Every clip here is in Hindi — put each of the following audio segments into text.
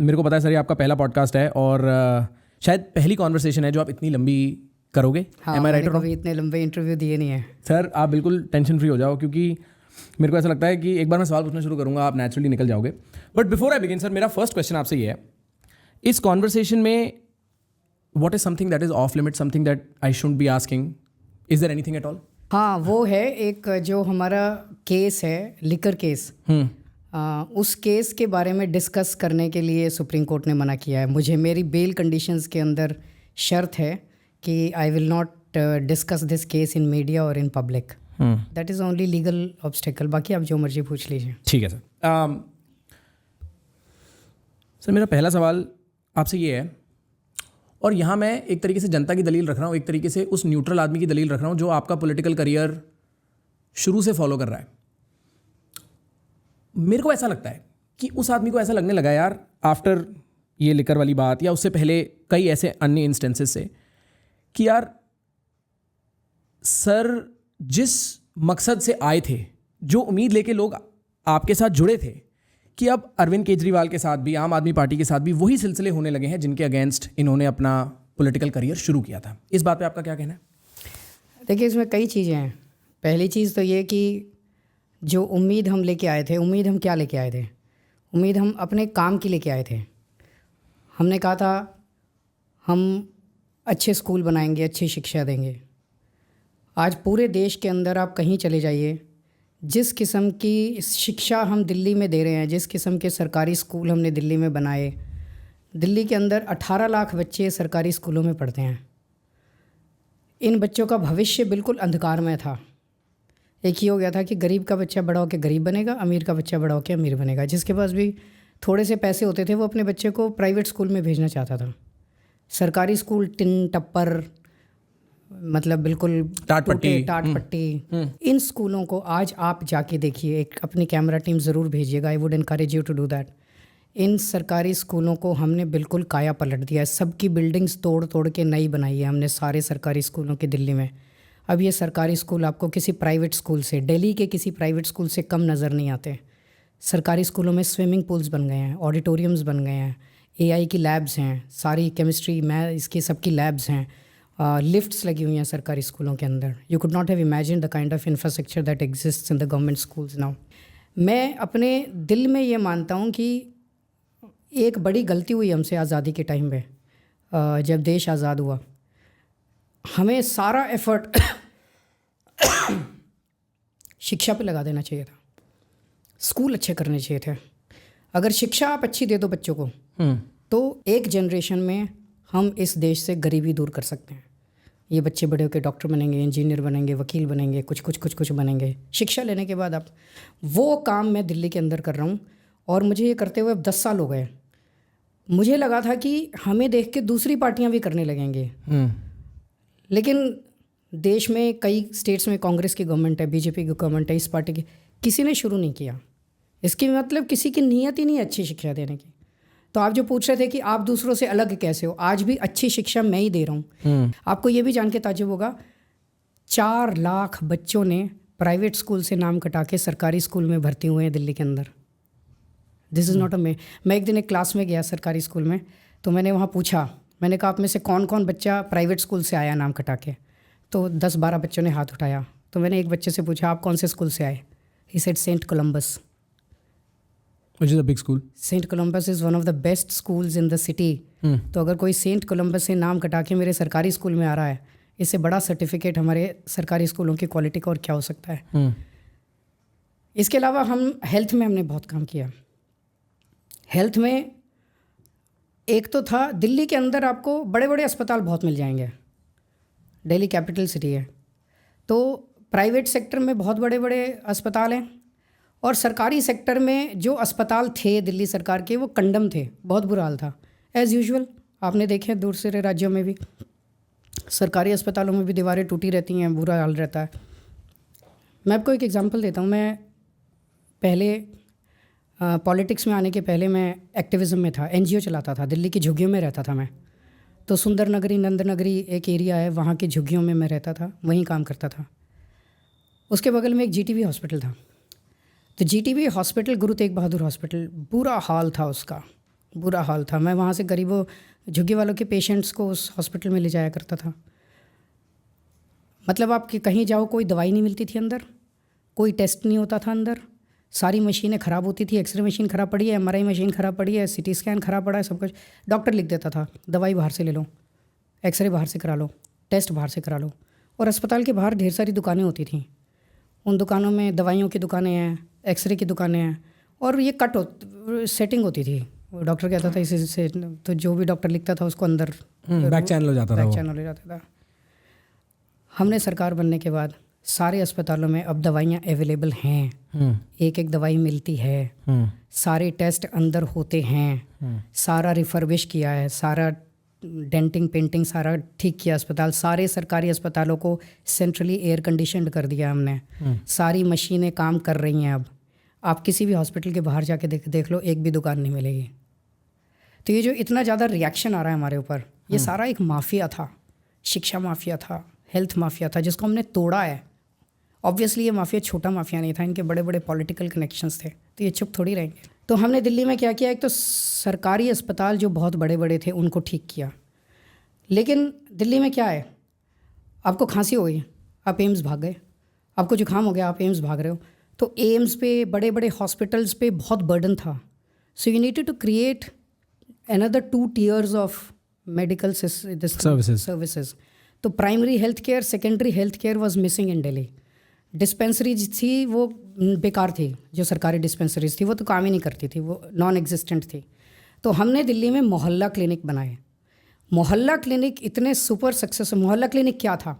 मेरे को पता है सर ये आपका पहला पॉडकास्ट है और शायद पहली कॉन्वर्सेशन है जो आप इतनी लंबी करोगे। हाँ, Am I right मैंने or wrong? कभी इतने लंबे इंटरव्यू दिए नहीं है। सर आप बिल्कुल टेंशन फ्री हो जाओ, क्योंकि मेरे को ऐसा लगता है कि एक बार मैं सवाल पूछना शुरू करूंगा आप नेचुरली निकल जाओगे। But before I begin sir, मेरा फर्स्ट क्वेश्चन आपसे ये है, इस कॉन्वर्सेशन में what is something that is off limit, something that I should be asking, is there anything at all? हाँ, वो है एक जो हमारा केस है, लिकर केस। उस केस के बारे में डिस्कस करने के लिए सुप्रीम कोर्ट ने मना किया है मुझे। मेरी बेल कंडीशंस के अंदर शर्त है कि I will not discuss this case in media और in public. That is only legal obstacle. बाकी आप जो मर्जी पूछ लीजिए। ठीक है सर। सर मेरा पहला सवाल आपसे ये है, और यहाँ मैं एक तरीके से जनता की दलील रख रहा हूँ, एक तरीके से उस न्यूट्रल आदमी की दलील रख रहा हूँ जो आपका पॉलिटिकल करियर शुरू से फॉलो कर रहा है। मेरे को ऐसा लगता है कि उस आदमी को ऐसा लगने लगा यार आफ्टर ये लिकर वाली बात या उससे पहले कई ऐसे अन्य इंस्टेंसेस से कि यार सर जिस मकसद से आए थे, जो उम्मीद लेके लोग आपके साथ जुड़े थे, कि अब अरविंद केजरीवाल के साथ भी, आम आदमी पार्टी के साथ भी वही सिलसिले होने लगे हैं जिनके अगेंस्ट इन्होंने अपना पॉलिटिकल करियर शुरू किया था। इस बात पे आपका क्या कहना है? देखिए, इसमें कई चीज़ें हैं। पहली चीज़ तो ये कि जो उम्मीद हम लेके आए थे, उम्मीद हम क्या लेके आए थे? उम्मीद हम अपने काम की लेके आए थे। हमने कहा था हम अच्छे स्कूल बनाएंगे, अच्छी शिक्षा देंगे। आज पूरे देश के अंदर आप कहीं चले जाइए, जिस किस्म की शिक्षा हम दिल्ली में दे रहे हैं, जिस किस्म के सरकारी स्कूल हमने दिल्ली में बनाए, दिल्ली के अंदर 18 लाख बच्चे सरकारी स्कूलों में पढ़ते हैं। इन बच्चों का भविष्य बिल्कुल अंधकार में था। एक ही हो गया था कि गरीब का बच्चा बड़ा होकर गरीब बनेगा, अमीर का बच्चा बड़ा होकर अमीर बनेगा। जिसके पास भी थोड़े से पैसे होते थे वो अपने बच्चे को प्राइवेट स्कूल में भेजना चाहता था। सरकारी स्कूल टिन टप्पर, मतलब बिल्कुल टाट पट्टी। इन स्कूलों को आज आप जाके देखिए, एक अपनी कैमरा टीम ज़रूर भेजिएगा। I would encourage you to do that. इन सरकारी स्कूलों को हमने बिल्कुल काया पलट दिया है। सबकी बिल्डिंग्स तोड़ तोड़ के नई बनाई है हमने सारे सरकारी स्कूलों की दिल्ली में। अब ये सरकारी स्कूल आपको किसी प्राइवेट स्कूल से, दिल्ली के किसी प्राइवेट स्कूल से कम नज़र नहीं आते। सरकारी स्कूलों में स्विमिंग पूल्स बन गए हैं, ऑडिटोरियम्स बन गए हैं, AI की लैब्स हैं, सारी केमिस्ट्री मैथ इसकी सबकी लैब्स हैं, लिफ्ट्स लगी हुई हैं सरकारी स्कूलों के अंदर। You could not have imagine the kind of infrastructure that exists in the government schools now. मैं अपने दिल में ये मानता हूँ कि एक बड़ी गलती हुई हमसे आज़ादी के टाइम पे। जब देश आज़ाद हुआ, हमें सारा एफर्ट शिक्षा पे लगा देना चाहिए था। स्कूल अच्छे करने चाहिए थे। अगर शिक्षा आप अच्छी दे दो बच्चों को, तो एक जनरेशन में हम इस देश से गरीबी दूर कर सकते हैं। ये बच्चे बड़े होकर डॉक्टर बनेंगे, इंजीनियर बनेंगे, वकील बनेंगे, कुछ बनेंगे शिक्षा लेने के बाद। आप वो काम मैं दिल्ली के अंदर कर रहा हूँ और मुझे ये करते हुए अब 10 साल हो गए। मुझे लगा था कि हमें देख के दूसरी पार्टियां भी करने लगेंगी, लेकिन देश में कई स्टेट्स में कांग्रेस की गवर्नमेंट है, बीजेपी की गवर्नमेंट है, इस पार्टी की, किसी ने शुरू नहीं किया। इसकी मतलब किसी की नीयत ही नहीं है अच्छी शिक्षा देने की। तो आप जो पूछ रहे थे कि आप दूसरों से अलग कैसे हो, आज भी अच्छी शिक्षा मैं ही दे रहा हूँ। आपको ये भी जान के ताज्जुब होगा, 4 लाख बच्चों ने प्राइवेट स्कूल से नाम कटा के सरकारी स्कूल में भर्ती हुए हैं दिल्ली के अंदर। दिस इज़ नॉट अ मैं एक दिन एक क्लास में गया सरकारी स्कूल में, तो मैंने वहाँ पूछा, मैंने कहा आप में से कौन कौन बच्चा प्राइवेट स्कूल से आया नाम कटा के? तो 10-12 बच्चों ने हाथ उठाया। तो मैंने एक बच्चे से पूछा आप कौन से स्कूल से आए? He said Saint Columbus, which is a big school. Saint Columbus is one of the best schools in the city. तो अगर कोई सेंट कोलम्बस से नाम कटा के मेरे सरकारी स्कूल में आ रहा है, इससे बड़ा सर्टिफिकेट हमारे सरकारी स्कूलों की क्वालिटी का और क्या हो सकता है। इसके अलावा हम हेल्थ में हमने बहुत काम किया। हेल्थ में एक तो था, दिल्ली के अंदर आपको बड़े बड़े अस्पताल बहुत मिल जाएंगे, दिल्ली कैपिटल सिटी है, तो प्राइवेट सेक्टर में बहुत बड़े बड़े अस्पताल हैं, और सरकारी सेक्टर में जो अस्पताल थे दिल्ली सरकार के वो कंडम थे, बहुत बुरा हाल था। एज़ यूजुअल आपने देखे दूसरे राज्यों में भी सरकारी अस्पतालों में भी दीवारें टूटी रहती हैं, बुरा हाल रहता है। मैं आपको एक एग्जांपल देता हूँ। मैं पहले पॉलिटिक्स में आने के पहले मैं एक्टिविज़म में था, NGO चलाता था, दिल्ली की झुग्गियों में रहता था मैं। तो सुंदर नगरी, नंद नगरी एक एरिया है, वहाँ की झुग्गियों में मैं रहता था, वहीं काम करता था। उसके बगल में एक GTB हॉस्पिटल था। तो GTB hospital, Guru Tegh Bahadur hospital, बुरा हाल था उसका। बुरा हाल था। मैं वहाँ से गरीबों झुग्गी वालों के पेशेंट्स को उस हॉस्पिटल में ले जाया करता था। मतलब आप कि कहीं जाओ कोई दवाई नहीं मिलती थी अंदर, कोई टेस्ट नहीं होता था अंदर, सारी मशीनें ख़राब होती थी। एक्सरे मशीन ख़राब पड़ी है, MRI मशीन ख़राब पड़ी है, CT स्कैन ख़राब पड़ा है, सब कुछ डॉक्टर लिख देता था। दवाई बाहर से ले लो, एक्सरे बाहर से करा लो, टेस्ट बाहर से करा लो। और अस्पताल के बाहर ढेर सारी दुकानें होती थीं। उन दुकानों में दवाइयों की दुकानें हैं, एक्सरे की दुकानें हैं, और ये सेटिंग होती थी। वो डॉक्टर कहता था इसी से, तो जो भी डॉक्टर लिखता था उसको अंदर बैक चैनल हो जाता था। बैक चैनल हो जाता था। हमने सरकार बनने के बाद सारे अस्पतालों में अब दवाइयाँ अवेलेबल हैं, एक एक दवाई मिलती है, सारे टेस्ट अंदर होते हैं, सारा रिफर्बिश किया है, सारा डेंटिंग पेंटिंग सारा ठीक किया अस्पताल। सारे सरकारी अस्पतालों को सेंट्रली एयर कंडीशनड कर दिया हमने। सारी मशीनें काम कर रही हैं। अब आप किसी भी हॉस्पिटल के बाहर जाके देख लो, एक भी दुकान नहीं मिलेगी। तो ये जो इतना ज़्यादा रिएक्शन आ रहा है हमारे ऊपर, ये सारा एक माफिया था, शिक्षा माफिया था, हेल्थ माफिया था, जिसको हमने तोड़ा है। ऑब्वियसली ये माफिया छोटा माफिया नहीं था, इनके बड़े बड़े पॉलिटिकल कनेक्शंस थे, तो ये चुप थोड़ी रहेंगे। तो हमने दिल्ली में क्या किया, एक तो सरकारी अस्पताल जो बहुत बड़े बड़े थे उनको ठीक किया। लेकिन दिल्ली में क्या है, आपको खांसी हो गई, आप एम्स भाग गए, आपको जुकाम हो गया, आप एम्स भाग रहे हो। तो एम्स पे, बड़े बड़े हॉस्पिटल्स पे बहुत बर्डन था। So you needed to create another 2 tiers of medical services. तो primary health care, secondary health care was missing in Delhi. Dispensaries थी वो बेकार थी, जो सरकारी डिस्पेंसरीज थी वो तो काम ही नहीं करती थी, वो नॉन एग्जिस्टेंट थी। तो हमने दिल्ली में मोहल्ला क्लिनिक बनाए। मोहल्ला क्लिनिक इतने सुपर सक्सेसफुल। मोहल्ला क्लिनिक क्या था,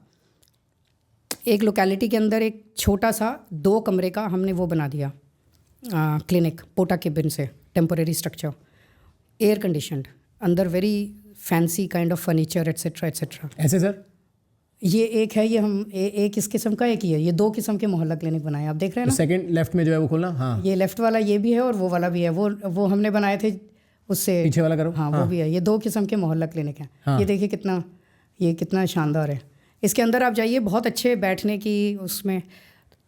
एक लोकेलिटी के अंदर एक छोटा सा 2 कमरे का हमने वो बना दिया क्लिनिक, पोटा केबिन से, टेम्पोरेरी स्ट्रक्चर, एयर कंडीशनड, अंदर very fancy kind of furniture etcetera etcetera. ऐसे सर ये एक है, ये हम एक इस किस्म का, एक ही है। ये 2 किस्म के मोहल्ला क्लिनिक बनाए, आप देख रहे हैं ना। सेकंड लेफ्ट में जो है वो खोलना, हाँ ये लेफ्ट वाला ये भी है और वो वाला भी है। वो हमने बनाए थे उससे पीछे वाला करो। हाँ, वो भी है। ये 2 किस्म के मोहल्ला क्लिनिक हैं। हाँ। ये देखिए कितना शानदार है। इसके अंदर आप जाइए, बहुत अच्छे बैठने की उसमें,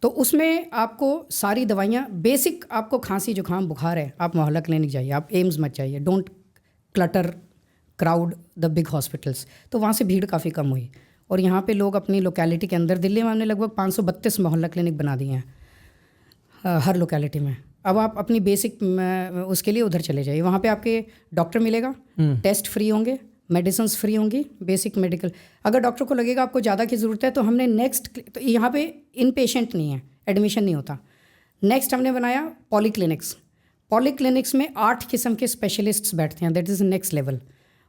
तो उसमें आपको सारी दवाइयाँ बेसिक, आपको खांसी जुकाम बुखार है, आप मोहल्ला क्लिनिक जाइए, आप एम्स मत जाइए। Don't clutter crowd the big hospitals. तो वहाँ से भीड़ काफ़ी कम हुई। और यहाँ पे लोग अपनी लोकेलिटी के अंदर, दिल्ली में हमने लगभग 532 मोहल्ला क्लिनिक बना दिए हैं हर लोकेलिटी में। अब आप अपनी बेसिक उसके लिए उधर चले जाइए, वहाँ पे आपके डॉक्टर मिलेगा, टेस्ट फ्री होंगे, मेडिसिन फ्री होंगी, बेसिक मेडिकल। अगर डॉक्टर को लगेगा आपको ज़्यादा की ज़रूरत है तो हमने तो यहाँ पे इन पेशेंट नहीं है, एडमिशन नहीं होता। नेक्स्ट हमने बनाया पॉलीक्लिनिक्स। पॉलीक्लिनिक्स में 8 किस्म के स्पेशलिस्ट्स बैठते हैं, दैट इज़ नेक्स्ट लेवल।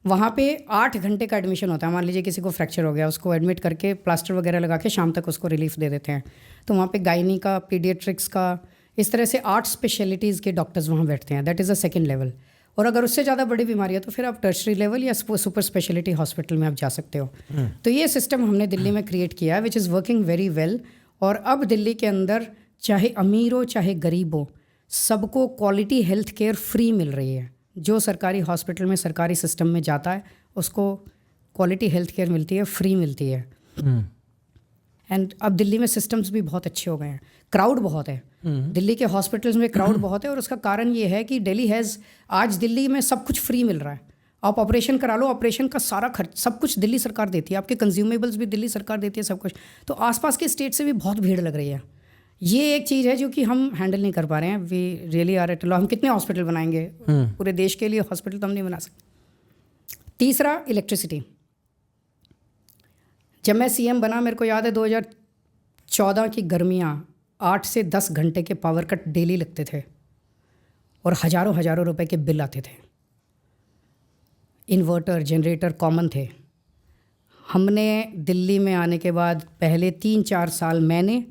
वहाँ पे 8 घंटे का एडमिशन होता है। मान लीजिए किसी को फ्रैक्चर हो गया, उसको एडमिट करके प्लास्टर वगैरह लगा के शाम तक उसको रिलीफ दे देते हैं। तो वहाँ पे गायनी का, पीडियाट्रिक्स का, इस तरह से 8 स्पेशलिटीज़ के डॉक्टर्स वहाँ बैठते हैं, that is a second level. और अगर उससे ज़्यादा बड़ी बीमारी है तो फिर आप टर्शरी लेवल या सुपर स्पेशलिटी हॉस्पिटल में आप जा सकते हो। तो ये सिस्टम हमने दिल्ली में क्रिएट किया है, which is working very well. और अब दिल्ली के अंदर चाहे अमीर हो चाहे गरीब हो, सबको क्वालिटी हेल्थ केयर फ्री मिल रही है। जो सरकारी हॉस्पिटल में, सरकारी सिस्टम में जाता है उसको क्वालिटी हेल्थ केयर मिलती है, फ्री मिलती है। एंड अब दिल्ली में सिस्टम्स भी बहुत अच्छे हो गए हैं। क्राउड बहुत है दिल्ली के हॉस्पिटल्स में, क्राउड बहुत है। और उसका कारण ये है कि दिल्ली आज दिल्ली में सब कुछ फ्री मिल रहा है। आप ऑपरेशन करा लो, ऑपरेशन का सारा खर्च सब कुछ दिल्ली सरकार देती है, आपके कंज्यूमेबल्स भी दिल्ली सरकार देती है, सब कुछ। तो आसपास के स्टेट से भी बहुत भीड़ लग रही है। ये एक चीज़ है जो कि हम हैंडल नहीं कर पा रहे हैं। We really are at law. हम कितने हॉस्पिटल बनाएंगे पूरे देश के लिए? हॉस्पिटल तो हम नहीं बना सकते। तीसरा, इलेक्ट्रिसिटी। जब मैं CM बना, मेरे को याद है 2014 की गर्मियाँ, 8 से 10 घंटे के पावर कट डेली लगते थे और हज़ारों रुपए के बिल आते थे। इन्वर्टर, जनरेटर कॉमन थे। हमने दिल्ली में आने के बाद पहले 3-4 साल मैंने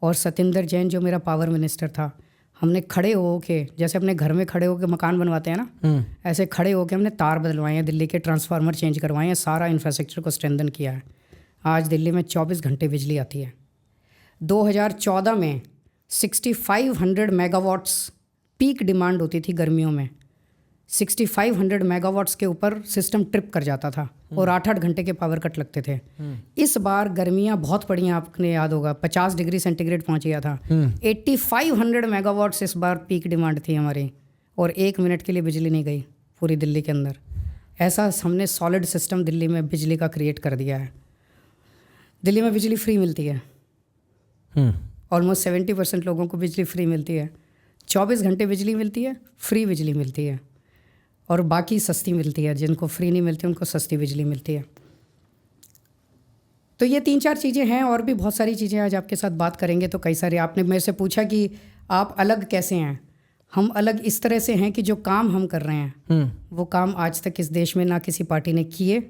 और सतिंदर जैन जो मेरा पावर मिनिस्टर था, हमने खड़े हो के, जैसे अपने घर में खड़े होकर मकान बनवाते हैं ना, ऐसे खड़े होकर हमने तार बदलवाए हैं, दिल्ली के ट्रांसफार्मर चेंज करवाए हैं, सारा इंफ्रास्ट्रक्चर को स्ट्रेंथन किया है। आज दिल्ली में 24 घंटे बिजली आती है। 2014 में 6500 मेगावाट्स पीक डिमांड होती थी गर्मियों में। 6500 मेगावाट्स के ऊपर सिस्टम ट्रिप कर जाता था और 8-8 घंटे के पावर कट लगते थे। इस बार गर्मियां बहुत पड़ी हैं, आपने याद होगा 50 डिग्री सेंटीग्रेड पहुंच गया था। 8500 मेगावाट्स इस बार पीक डिमांड थी हमारी और 1 मिनट के लिए बिजली नहीं गई पूरी दिल्ली के अंदर। ऐसा हमने सॉलिड सिस्टम दिल्ली में बिजली का क्रिएट कर दिया है। दिल्ली में बिजली फ्री मिलती है, ऑलमोस्ट 70% लोगों को बिजली फ्री मिलती है। 24 घंटे बिजली मिलती है, फ्री बिजली मिलती है, और बाकी सस्ती मिलती है। जिनको फ्री नहीं मिलती उनको सस्ती बिजली मिलती है। तो ये 3-4 चीज़ें हैं, और भी बहुत सारी चीज़ें आज आपके साथ बात करेंगे। तो कई सारे आपने मेरे से पूछा कि आप अलग कैसे हैं। हम अलग इस तरह से हैं कि जो काम हम कर रहे हैं वो काम आज तक इस देश में ना किसी पार्टी ने किए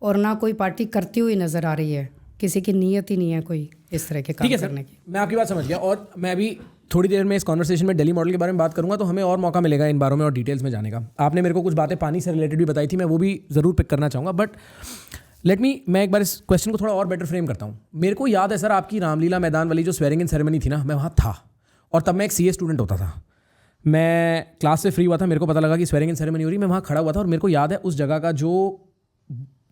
और ना कोई पार्टी करती हुई नज़र आ रही है। किसी की नीयत ही नहीं है कोई इस तरह के काम करने की। मैं आपकी बात समझ गया, और मैं अभी थोड़ी देर में इस कॉन्वर्सेशन में दिल्ली मॉडल के बारे में बात करूंगा, तो हमें और मौका मिलेगा इन बारों में और डिटेल्स में जाने का। आपने मेरे को कुछ बातें पानी से रिलेटेड भी बताई थी, मैं वो भी ज़रूर पिक करना चाहूँगा। बट मैं एक बार इस क्वेश्चन को थोड़ा और बेटर फ्रेम करता हूँ। मेरे को याद है सर, आपकी रामलीला मैदान वाली जो स्वेरिंग इन सेरेमनी थी ना, मैं वहाँ था, और तब मैं एक CA स्टूडेंट होता था। मैं क्लास से फ्री हुआ था, मेरे को पता लगा कि स्वेरिंग इन सेरेमनी हो रही, मैं वहाँ खड़ा हुआ था, और मेरे को याद है उस जगह का जो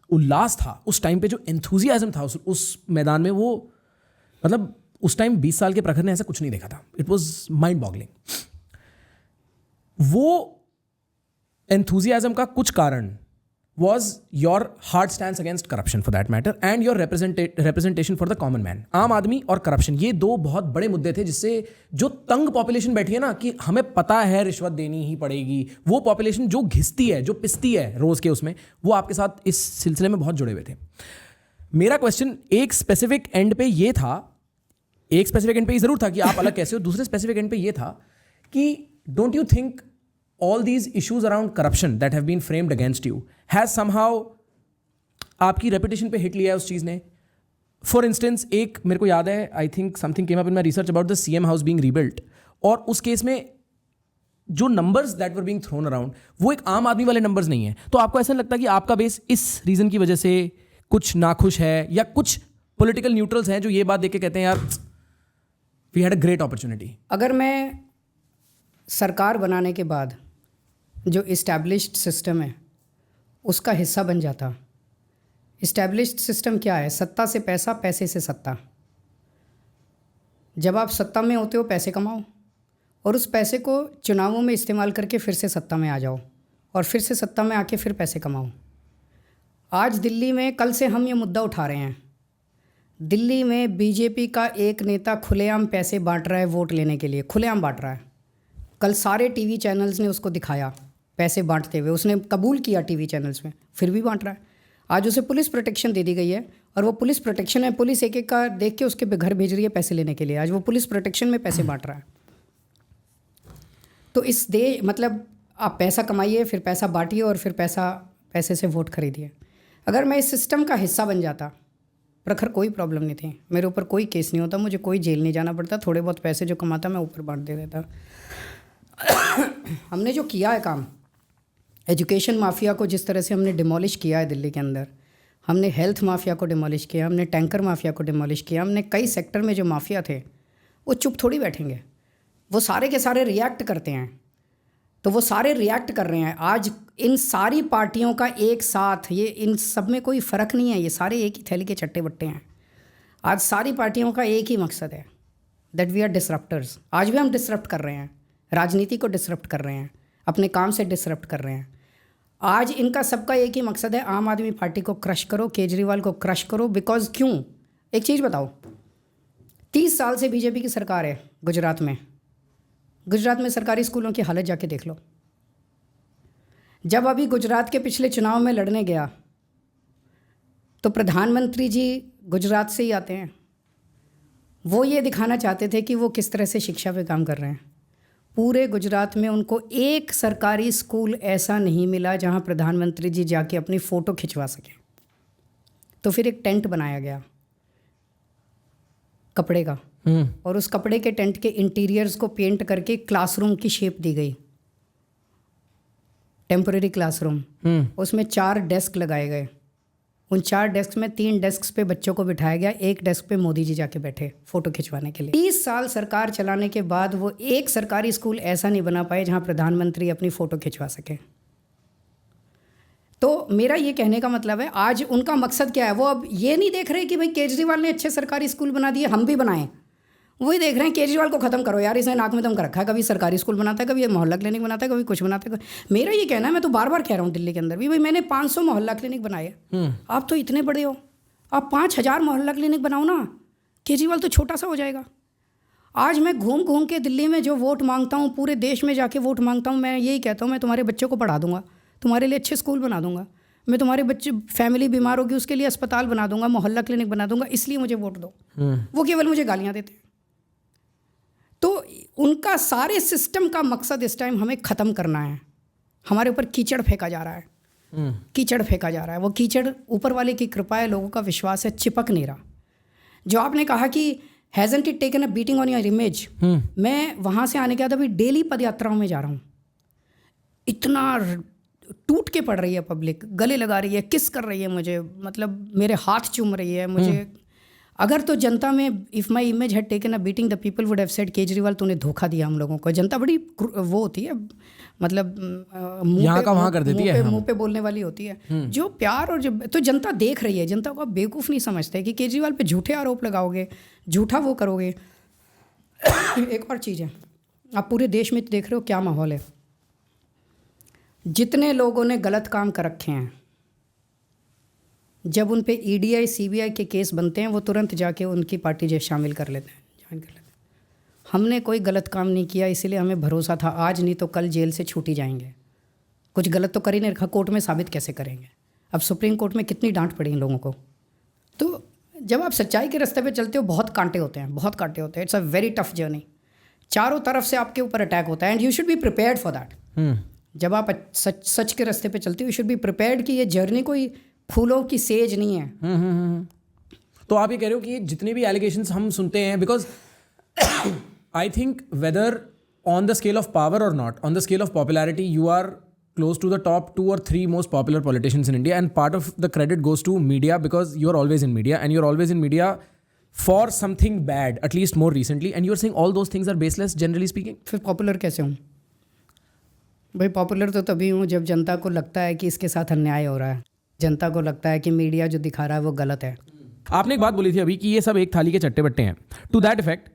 उल्लास था उस टाइम पे, जो एंथुजियाज्म था उस मैदान में, वो मतलब उस टाइम 20 साल के प्रखर ने ऐसा कुछ नहीं देखा था। It was mind boggling. वो एंथुजियाज्म का कुछ कारण was your hard stance against corruption for that matter and your representation for the common man। आम आदमी और करप्शन, ये दो बहुत बड़े मुद्दे थे जिससे जो तंग पॉपुलेशन बैठी है ना, कि हमें पता है रिश्वत देनी ही पड़ेगी, वो पॉपुलेशन जो घिसती है, जो पिसती है रोज के, उसमें वो आपके साथ इस सिलसिले में बहुत जुड़े हुए थे। मेरा क्वेश्चन एक स्पेसिफिक एंड पे ये था, एक स्पेसिफिक एंड पे ये जरूर था कि आप अलग कैसे हो, दूसरे स्पेसिफिक एंड पे ये था कि don't you think all these issues around corruption that have been framed against you has somehow आपकी reputation पे hit लिया है उस चीज़ ने। For instance, एक मेरे को याद है, I think something came up in my research about the CM house being rebuilt, और उस केस में जो numbers that were being thrown around वो एक आम आदमी वाले numbers नहीं है। तो आपको ऐसा नहीं लगता कि आपका बेस इस रीज़न की वजह से कुछ नाखुश है, या कुछ political neutrals हैं जो ये बात देख के कहते हैं यार we had a great opportunity? अगर मैं सरकार बनाने के बाद जो इस्टेब्लिश्ड सिस्टम है उसका हिस्सा बन जाता। इस्टेब्लिश्ड सिस्टम क्या है? सत्ता से पैसा, पैसे से सत्ता। जब आप सत्ता में होते हो पैसे कमाओ, और उस पैसे को चुनावों में इस्तेमाल करके फिर से सत्ता में आ जाओ, और फिर से सत्ता में आके फिर पैसे कमाओ। आज दिल्ली में, कल से हम ये मुद्दा उठा रहे हैं, दिल्ली में बीजेपी का एक नेता खुलेआम पैसे बांट रहा है वोट लेने के लिए, खुलेआम बांट रहा है। कल सारे टीवी चैनल्स ने उसको दिखाया पैसे बांटते हुए, उसने कबूल किया टीवी चैनल्स में, फिर भी बांट रहा है। आज उसे पुलिस प्रोटेक्शन दे दी गई है, और वो पुलिस प्रोटेक्शन है, पुलिस एक एक का देख के उसके घर भेज रही है पैसे लेने के लिए। आज वो पुलिस प्रोटेक्शन में पैसे बांट रहा है। तो इस मतलब आप पैसा कमाइए, फिर पैसा बांटिए, और फिर पैसे से वोट खरीदिए। अगर मैं इस सिस्टम का हिस्सा बन जाता, प्रखर कोई प्रॉब्लम नहीं थी, मेरे ऊपर कोई केस नहीं होता, मुझे कोई जेल नहीं जाना पड़ता, थोड़े बहुत पैसे जो कमाता मैं ऊपर बांट दे देता। हमने जो किया है काम, एजुकेशन माफिया को जिस तरह से हमने डिमोलिश किया है दिल्ली के अंदर, हमने हेल्थ माफिया को डिमोलिश किया, हमने टैंकर माफिया को डिमोलिश किया, हमने कई सेक्टर में जो माफिया थे वो चुप थोड़ी बैठेंगे, वो सारे के सारे रिएक्ट करते हैं। तो वो सारे रिएक्ट कर रहे हैं। आज इन सारी पार्टियों का एक साथ, ये इन सब में कोई फ़र्क नहीं है, ये सारे एक ही थैली के चट्टे बट्टे हैं। आज सारी पार्टियों का एक ही मकसद है, दैट वी आर डिसरप्टर्स। आज भी हम डिसरप्ट कर रहे हैं, राजनीति को डिसरप्ट कर रहे हैं, अपने काम से डिसरप्ट कर रहे हैं। आज इनका सबका एक ही मकसद है, आम आदमी पार्टी को क्रश करो, केजरीवाल को क्रश करो। बिकॉज क्यों? एक चीज़ बताओ, 30 साल से बीजेपी की सरकार है गुजरात में। गुजरात में सरकारी स्कूलों की हालत जाके देख लो। जब अभी गुजरात के पिछले चुनाव में लड़ने गया तो प्रधानमंत्री जी गुजरात से ही आते हैं। वो ये दिखाना चाहते थे कि वो किस तरह से शिक्षा पे काम कर रहे हैं। पूरे गुजरात में उनको एक सरकारी स्कूल ऐसा नहीं मिला जहां प्रधानमंत्री जी जाके अपनी फ़ोटो खिंचवा सकें। तो फिर एक टेंट बनाया गया कपड़े का, और उस कपड़े के टेंट के इंटीरियर्स को पेंट करके क्लासरूम की शेप दी गई, टेम्परेरी क्लासरूम। उसमें 4 डेस्क लगाए गए। उन 4 डेस्क में 3 डेस्क पे बच्चों को बिठाया गया, एक डेस्क पे मोदी जी जाके बैठे फ़ोटो खिंचवाने के लिए। 30 साल सरकार चलाने के बाद वो एक सरकारी स्कूल ऐसा नहीं बना पाए जहां प्रधानमंत्री अपनी फ़ोटो खिंचवा सके। तो मेरा ये कहने का मतलब है, आज उनका मकसद क्या है? वो अब ये नहीं देख रहे कि भाई केजरीवाल ने अच्छे सरकारी स्कूल बना दिए, हम भी बनाएं। वही देख रहे हैं केजरीवाल को ख़त्म करो यार, इसने नाक में दम कर रखा है, कभी सरकारी स्कूल बनाता है, कभी ये मोहल्ला क्लिनिक बनाता है, कभी कुछ बनाता है। मेरा ये कहना है, मैं तो बार बार कह रहा हूँ दिल्ली के अंदर भी, भाई मैंने 500 मोहल्ला क्लिनिक बनाए, आप तो इतने बड़े हो, आप 5000 मोहल्ला क्लिनिक बनाओ ना, केजरीवाल तो छोटा सा हो जाएगा। आज मैं घूम घूम के दिल्ली में जो वोट मांगता हूँ, पूरे देश में जाके वोट मांगता हूँ, मैं यही कहता हूँ मैं तुम्हारे बच्चों को पढ़ा दूंगा, तुम्हारे लिए अच्छे स्कूल बना दूंगा, मैं तुम्हारे बच्चे फैमिली बीमार होगी उसके लिए अस्पताल बना दूंगा, मोहल्ला क्लिनिक बना दूंगा, इसलिए मुझे वोट दो। वो केवल मुझे गालियाँ देते हैं। तो उनका सारे सिस्टम का मकसद इस टाइम हमें ख़त्म करना है। हमारे ऊपर कीचड़ फेंका जा रहा है, कीचड़ फेंका जा रहा है। वो कीचड़ ऊपर वाले की कृपा है, लोगों का विश्वास है, चिपक नहीं रहा। जो आपने कहा कि hasn't it taken a beating on your image, मैं वहाँ से आने के बाद अभी डेली पद यात्राओं में जा रहा हूँ, इतना टूट के पड़ रही है पब्लिक, गले लगा रही है, किस कर रही है मुझे, मतलब मेरे हाथ चूम रही है मुझे। अगर तो जनता में if my image had taken a beating the people would have said Kejriwal तूने धोखा दिया हम लोगों को। जनता बड़ी वो होती है, मतलब यहाँ का वहाँ कर देती है, मुंह पे बोलने वाली होती है। जो प्यार और जब तो जनता देख रही है, जनता को आप बेवकूफ़ नहीं समझते कि केजरीवाल पे झूठे आरोप लगाओगे, झूठा वो करोगे। एक और चीज़ है, आप पूरे देश में देख रहे हो क्या माहौल है। जितने लोगों ने गलत काम कर रखे हैं, जब उन पे EDI CBI के केस बनते हैं, वो तुरंत जाके उनकी पार्टी जो शामिल कर लेते हैं, ज्वाइन कर लेते हैं। हमने कोई गलत काम नहीं किया, इसीलिए हमें भरोसा था आज नहीं तो कल जेल से छूट ही जाएंगे। कुछ गलत तो कर ही नहीं रखा, कोर्ट में साबित कैसे करेंगे। अब सुप्रीम कोर्ट में कितनी डांट पड़ी इन लोगों को। तो जब आप सच्चाई के रास्ते पे चलते हो, बहुत कांटे होते हैं, बहुत कांटे होते हैं। It's a very tough journey, चारों तरफ से आपके ऊपर अटैक होता है, and you should be prepared for that. जब आप सच के रास्ते पे चलते हो, यू शुड बी प्रिपेयर्ड कि ये जर्नी कोई फूलों की सेज नहीं है। तो आप ये कह रहे हो कि जितने भी एलिगेशंस हम सुनते हैं, because I think whether on the scale of power और not on the scale of popularity, you are close to the top 2 or 3 most popular politicians in India, and part of the credit goes to media because you're always in media, and you're always in media for something bad, at least more recently, and you're saying all those things are baseless, generally speaking. फिर पॉपुलर कैसे हूँ भाई? पॉपुलर तो तभी हूँ जब जनता को लगता है कि इसके साथ अन्याय हो रहा है, जनता को लगता है कि मीडिया जो दिखा रहा है वो गलत है। आपने एक बात बोली थी अभी कि ये सब एक थाली के चट्टे बट्टे हैं। To that effect,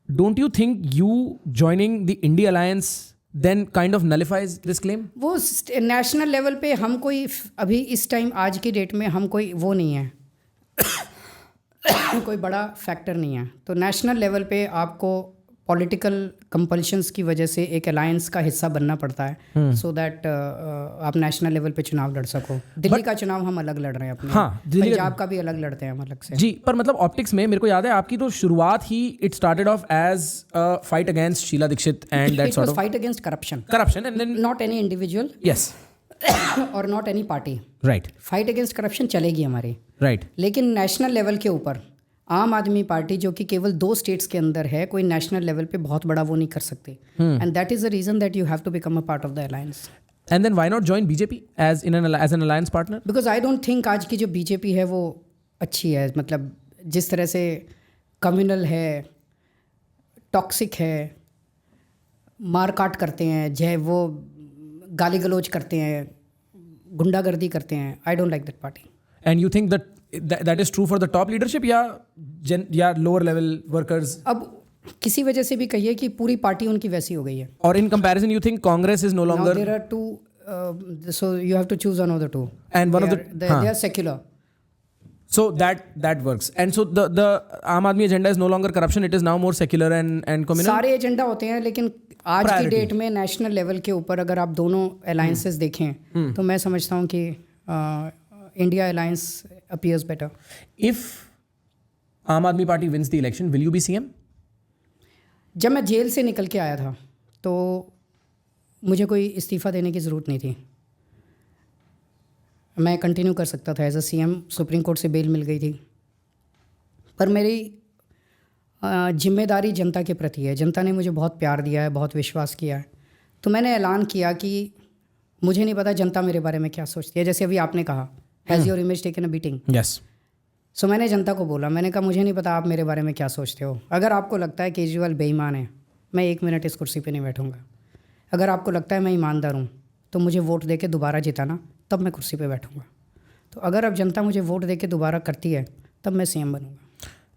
don't you think you joining the India alliance then kind of nullifies this claim? वो नेशनल लेवल पे हम कोई अभी इस टाइम आज की डेट में हम कोई वो नहीं है कोई बड़ा फैक्टर नहीं है। तो नेशनल लेवल पे आपको पॉलिटिकल कंपल्शंस की वजह से एक अलायंस का हिस्सा बनना पड़ता है, सो दैट आप नेशनल लेवल पे चुनाव लड़ सको। दिल्ली का चुनाव हम अलग लड़ रहे हैं अपने, हाँ, पंजाब का भी अलग लड़ते हैं हम अलग से। जी, पर मतलब ऑप्टिक्स में मेरे को याद है आपकी तो शुरुआत ही it started off as a fight against Sheila Dikshit and that sort of fight against corruption and then not any individual, yes, और not any party. Right, fight against corruption चलेगी हमारी, राइट, लेकिन नेशनल लेवल के ऊपर आम आदमी पार्टी जो कि केवल 2 स्टेट्स के अंदर है, कोई नेशनल लेवल पे बहुत बड़ा वो नहीं कर सकती, and that is the reason that you have to become a part of the alliance. And then why not join BJP as an alliance partner? Because I don't think आज की जो बीजेपी है वो अच्छी है। मतलब जिस तरह से कम्युनल है, टॉक्सिक है, मार काट करते हैं, जय वो गाली गलौज करते हैं, गुंडागर्दी करते हैं, I don't like that party. And you think that is true for the top leadership या lower level workers? अब किसी वजह से भी कहिए कि पूरी पार्टी उनकी वैसी हो गई है। Or in comparison, you think Congress is no longer? Now there are two, so you have to choose one of the two. And one of they are secular. So that works. And so the Aam Aadmi agenda is no longer corruption; it is now more secular and communal. सारे एजेंडा होते हैं, लेकिन आज की डेट में नेशनल लेवल के ऊपर अगर आप दोनों अलायंसेस देखें तो मैं समझता हूँ कि India alliance appears better. If Aam Aadmi Party wins the election, will you be CM? जब मैं जेल से निकल के आया था तो मुझे कोई इस्तीफ़ा देने की ज़रूरत नहीं थी, मैं कंटिन्यू कर सकता था as a CM। Supreme Court से बेल मिल गई थी, पर मेरी जिम्मेदारी जनता के प्रति है। जनता ने मुझे बहुत प्यार दिया है, बहुत विश्वास किया है, तो मैंने ऐलान किया कि मुझे नहीं पता जनता मेरे बारे में क्या सोचती है। जैसे अभी आपने कहा, has your image taken a beating? Yes. So मैंने जनता को बोला, मैंने कहा मुझे नहीं पता आप मेरे बारे में क्या सोचते हो। अगर आपको लगता है केजरीवाल बेईमान है, मैं 1 मिनट इस कुर्सी पे नहीं बैठूंगा। अगर आपको लगता है मैं ईमानदार हूँ तो मुझे वोट दे के दोबारा जिताना, तब मैं कुर्सी पे बैठूंगा। तो अगर अब जनता मुझे वोट दे के दोबारा करती है तब मैं CM बनूंगा।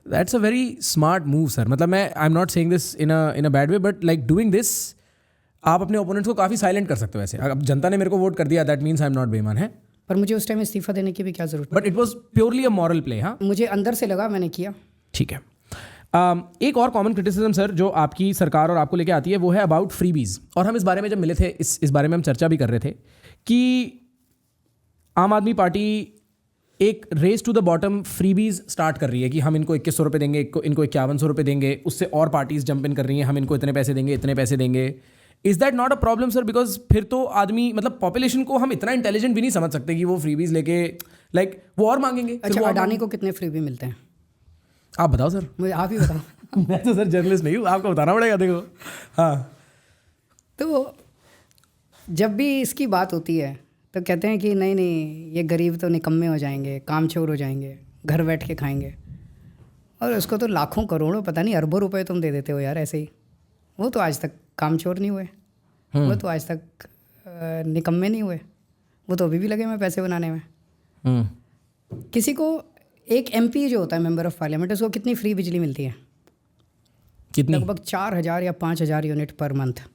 That's a very smart move sir. मतलब मैं आई am not saying this in a bad way, but like doing this आप अपने ओपोनेंट्स को काफ़ी साइलेंट कर सकते हो. वैसे अब जनता ने मेरे को वोट कर दिया, that means I am not बेईमान है. पर मुझे उस टाइम इस्तीफा देने की भी क्या ज़रूरत but it was purely a moral play. हाँ, मुझे अंदर से लगा, मैंने किया. ठीक है. एक और कॉमन क्रिटिसिज्म सर जो आपकी सरकार और आपको लेके आती है वो है अबाउट फ्रीबीज. और हम इस बारे में जब मिले थे इस बारे में हम चर्चा भी कर रहे थे कि आम आदमी पार्टी एक race to the bottom freebies start कर रही है कि हम इनको 2100 रुपये देंगे, इनको 5100 रुपये देंगे, उससे और पार्टीज जंप इन कर रही हैं, हम इनको इतने पैसे देंगे, इतने पैसे देंगे. Is that not a problem sir? Because फिर तो आदमी मतलब पॉपुलेशन को हम इतना इंटेलिजेंट भी नहीं समझ सकते कि वो फ्रीबीज लेके लाइक वो और मांगेंगे. अच्छा, अडानी को कितने फ्रीबी मिलते हैं? आप बताओ सर. मुझे आप ही बताओ. मैं तो सर जर्नलिस्ट नहीं हूँ, आपको बताना पड़ेगा. देखो हाँ, तो जब भी इसकी बात होती है तो कहते हैं कि नहीं नहीं ये गरीब तो निकम्मे हो जाएंगे, कामचोर हो जाएंगे, घर बैठ के खाएंगे. और उसको तो लाखों करोड़ों पता नहीं अरबों रुपए तुम दे देते हो यार ऐसे ही. वो तो आज तक कामचोर नहीं हुए, वो तो आज तक निकम्मे नहीं हुए, वो तो अभी भी लगे हुए पैसे बनाने में. किसी को एक MP जो होता है मेंबर ऑफ पार्लियामेंट, उसको कितनी फ्री बिजली मिलती है? कितनी? लगभग 4000 या 5000 यूनिट पर मंथ,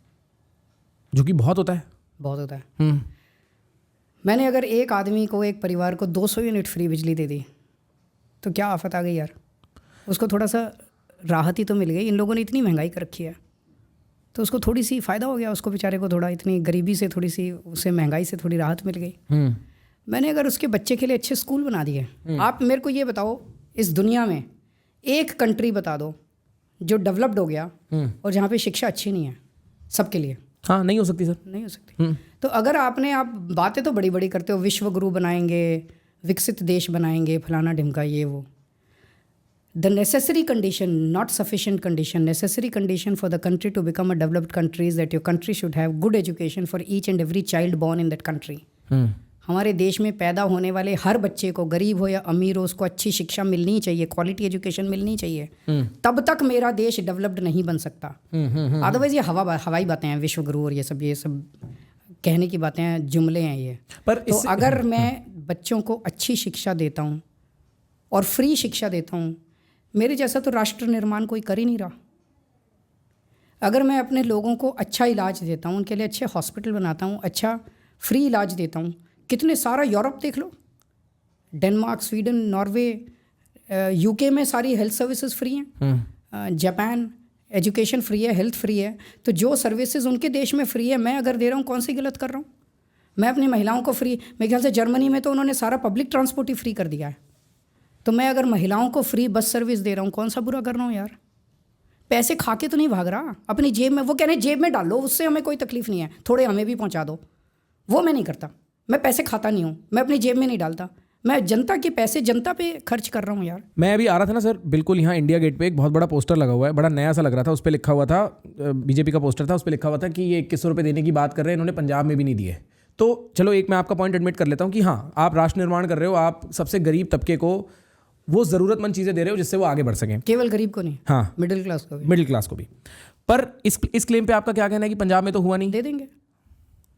जो कि बहुत होता है. बहुत होता है. मैंने अगर एक आदमी को, एक परिवार को 200 यूनिट फ्री बिजली दे दी तो क्या आफत आ गई यार. उसको थोड़ा सा राहत ही तो मिल गई. इन लोगों ने इतनी महंगाई कर रखी है तो उसको थोड़ी सी फ़ायदा हो गया, उसको बेचारे को थोड़ा, इतनी गरीबी से थोड़ी सी, उसे महंगाई से थोड़ी राहत मिल गई. मैंने अगर उसके बच्चे के लिए अच्छे स्कूल बना दिए. आप मेरे को ये बताओ, इस दुनिया में एक कंट्री बता दो जो डेवलप्ड हो गया और जहाँ पे शिक्षा अच्छी नहीं है सबके लिए. हाँ, नहीं हो सकती सर, नहीं हो सकती. तो अगर आप बातें तो बड़ी बड़ी करते हो, विश्व गुरु बनाएंगे, विकसित देश बनाएंगे, फलाना ढिमका, ये वो. The necessary condition, not sufficient condition, necessary condition for the country to become a developed country is that your country should have good education for each and every child born in that country. हमारे देश में पैदा होने वाले हर बच्चे को, गरीब हो या अमीर हो, उसको अच्छी शिक्षा मिलनी चाहिए, क्वालिटी एजुकेशन मिलनी चाहिए. तब तक मेरा देश डेवलप्ड नहीं बन सकता. अदरवाइज ये हवाई बातें हैं, विश्व गुरु और ये सब कहने की बातें हैं, जुमले हैं ये. पर तो अगर मैं बच्चों को अच्छी शिक्षा देता हूँ और फ्री शिक्षा देता हूँ, मेरे जैसा तो राष्ट्र निर्माण कोई कर ही नहीं रहा. अगर मैं अपने लोगों को अच्छा इलाज देता हूँ, उनके लिए अच्छे हॉस्पिटल बनाता हूँ, अच्छा फ्री इलाज देता हूँ, कितने सारा यूरोप देख लो, डेनमार्क, स्वीडन, नॉर्वे, UK में सारी हेल्थ सर्विसेज फ्री हैं. जापान एजुकेशन फ्री है, हेल्थ फ्री है. तो जो सर्विसेज उनके देश में फ्री है, मैं अगर दे रहा हूँ, कौन सी गलत कर रहा हूँ? मैं अपनी महिलाओं को फ्री, मेरे ख्याल से जर्मनी में तो उन्होंने सारा पब्लिक ट्रांसपोर्ट ही फ्री कर दिया है. तो मैं अगर महिलाओं को फ्री बस सर्विस दे रहा हूँ, कौन सा बुरा कर रहा हूँ यार? पैसे खा के तो नहीं भाग रहा, अपनी जेब में. वो कह रहे हैं जेब में डालो, उससे हमें कोई तकलीफ नहीं है, थोड़े हमें भी पहुँचा दो. वो मैं नहीं करता. मैं पैसे खाता नहीं हूँ, मैं अपनी जेब में नहीं डालता, मैं जनता के पैसे जनता पे खर्च कर रहा हूँ यार. मैं अभी आ रहा था ना सर, बिल्कुल यहाँ इंडिया गेट पे एक बहुत बड़ा पोस्टर लगा हुआ है, बड़ा नया सा लग रहा था. उस पर लिखा हुआ था, BJP का पोस्टर था, उस पर लिखा हुआ था कि ये 2100 रुपये देने की बात कर रहे हैं, इन्होंने पंजाब में भी नहीं दिए. तो चलो एक मैं आपका पॉइंट एडमिट कर लेता हूँ कि हाँ, आप राष्ट्र निर्माण कर रहे हो, आप सबसे गरीब तबके को वो ज़रूरतमंद चीज़ें दे रहे हो जिससे वो आगे बढ़ सकें. केवल गरीब को नहीं, हाँ, मिडिल क्लास को भी. मिडिल क्लास को भी. पर इस क्लेम पे आपका क्या कहना है कि पंजाब में तो हुआ नहीं? दे देंगे,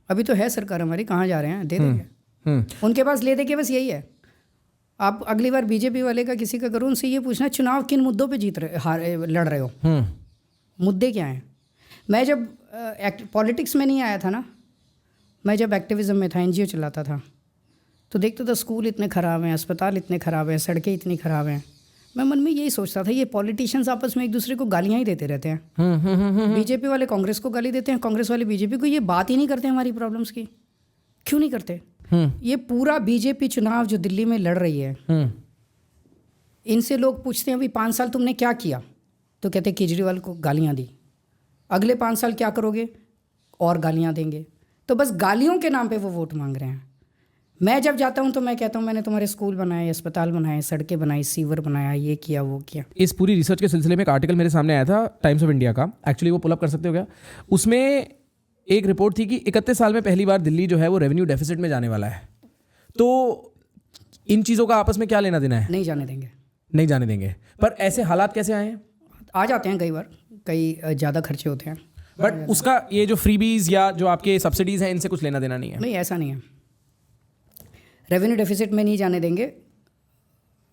अभी तो है सरकार हमारी, कहाँ जा रहे हैं, दे देंगे. उनके पास ले दे के बस यही है. आप अगली बार BJP वाले का किसी का करो, उनसे ये पूछना चुनाव किन मुद्दों पे लड़ रहे हो, मुद्दे क्या हैं. मैं जब पॉलिटिक्स में नहीं आया था ना, मैं जब एक्टिविज्म में था, NGO चलाता था, तो देखते तो स्कूल इतने ख़राब हैं, अस्पताल इतने ख़राब हैं, सड़कें इतनी ख़राब हैं. मैं मन में यही सोचता था, ये पॉलिटिशियंस आपस में एक दूसरे को गालियाँ ही देते रहते हैं. BJP वाले कांग्रेस को गाली देते हैं, कांग्रेस वाले BJP को. ये बात ही नहीं करते हमारी प्रॉब्लम्स की. क्यों नहीं करते? ये पूरा BJP चुनाव जो दिल्ली में लड़ रही है, इनसे लोग पूछते हैं अभी 5 साल तुमने क्या किया, तो कहते केजरीवाल को गालियाँ दी. अगले 5 साल क्या करोगे, और गालियाँ देंगे. तो बस गालियों के नाम पे वो वोट मांग रहे हैं. मैं जब जाता हूँ तो मैं कहता हूँ मैंने तुम्हारे स्कूल बनाए, अस्पताल बनाए, सड़कें बनाई, सीवर बनाया, ये किया, वो किया. इस पूरी रिसर्च के सिलसिले में एक आर्टिकल मेरे सामने आया था टाइम्स ऑफ इंडिया का, एक्चुअली वो पुल अप कर सकते हो क्या? उसमें एक रिपोर्ट थी कि 31 साल में पहली बार दिल्ली जो है वो रेवेन्यू डेफिसिट में जाने वाला है. तो इन चीज़ों का आपस में क्या लेना देना है? नहीं जाने देंगे, नहीं जाने देंगे. पर ऐसे हालात कैसे आए हैं? आ जाते हैं कई बार, कई ज़्यादा खर्चे होते हैं. बट उसका ये जो फ्रीबीज या जो आपके सब्सिडीज़ हैं, इनसे कुछ लेना देना नहीं है? नहीं, ऐसा नहीं है. रेवेन्यू डेफिसिट में नहीं जाने देंगे,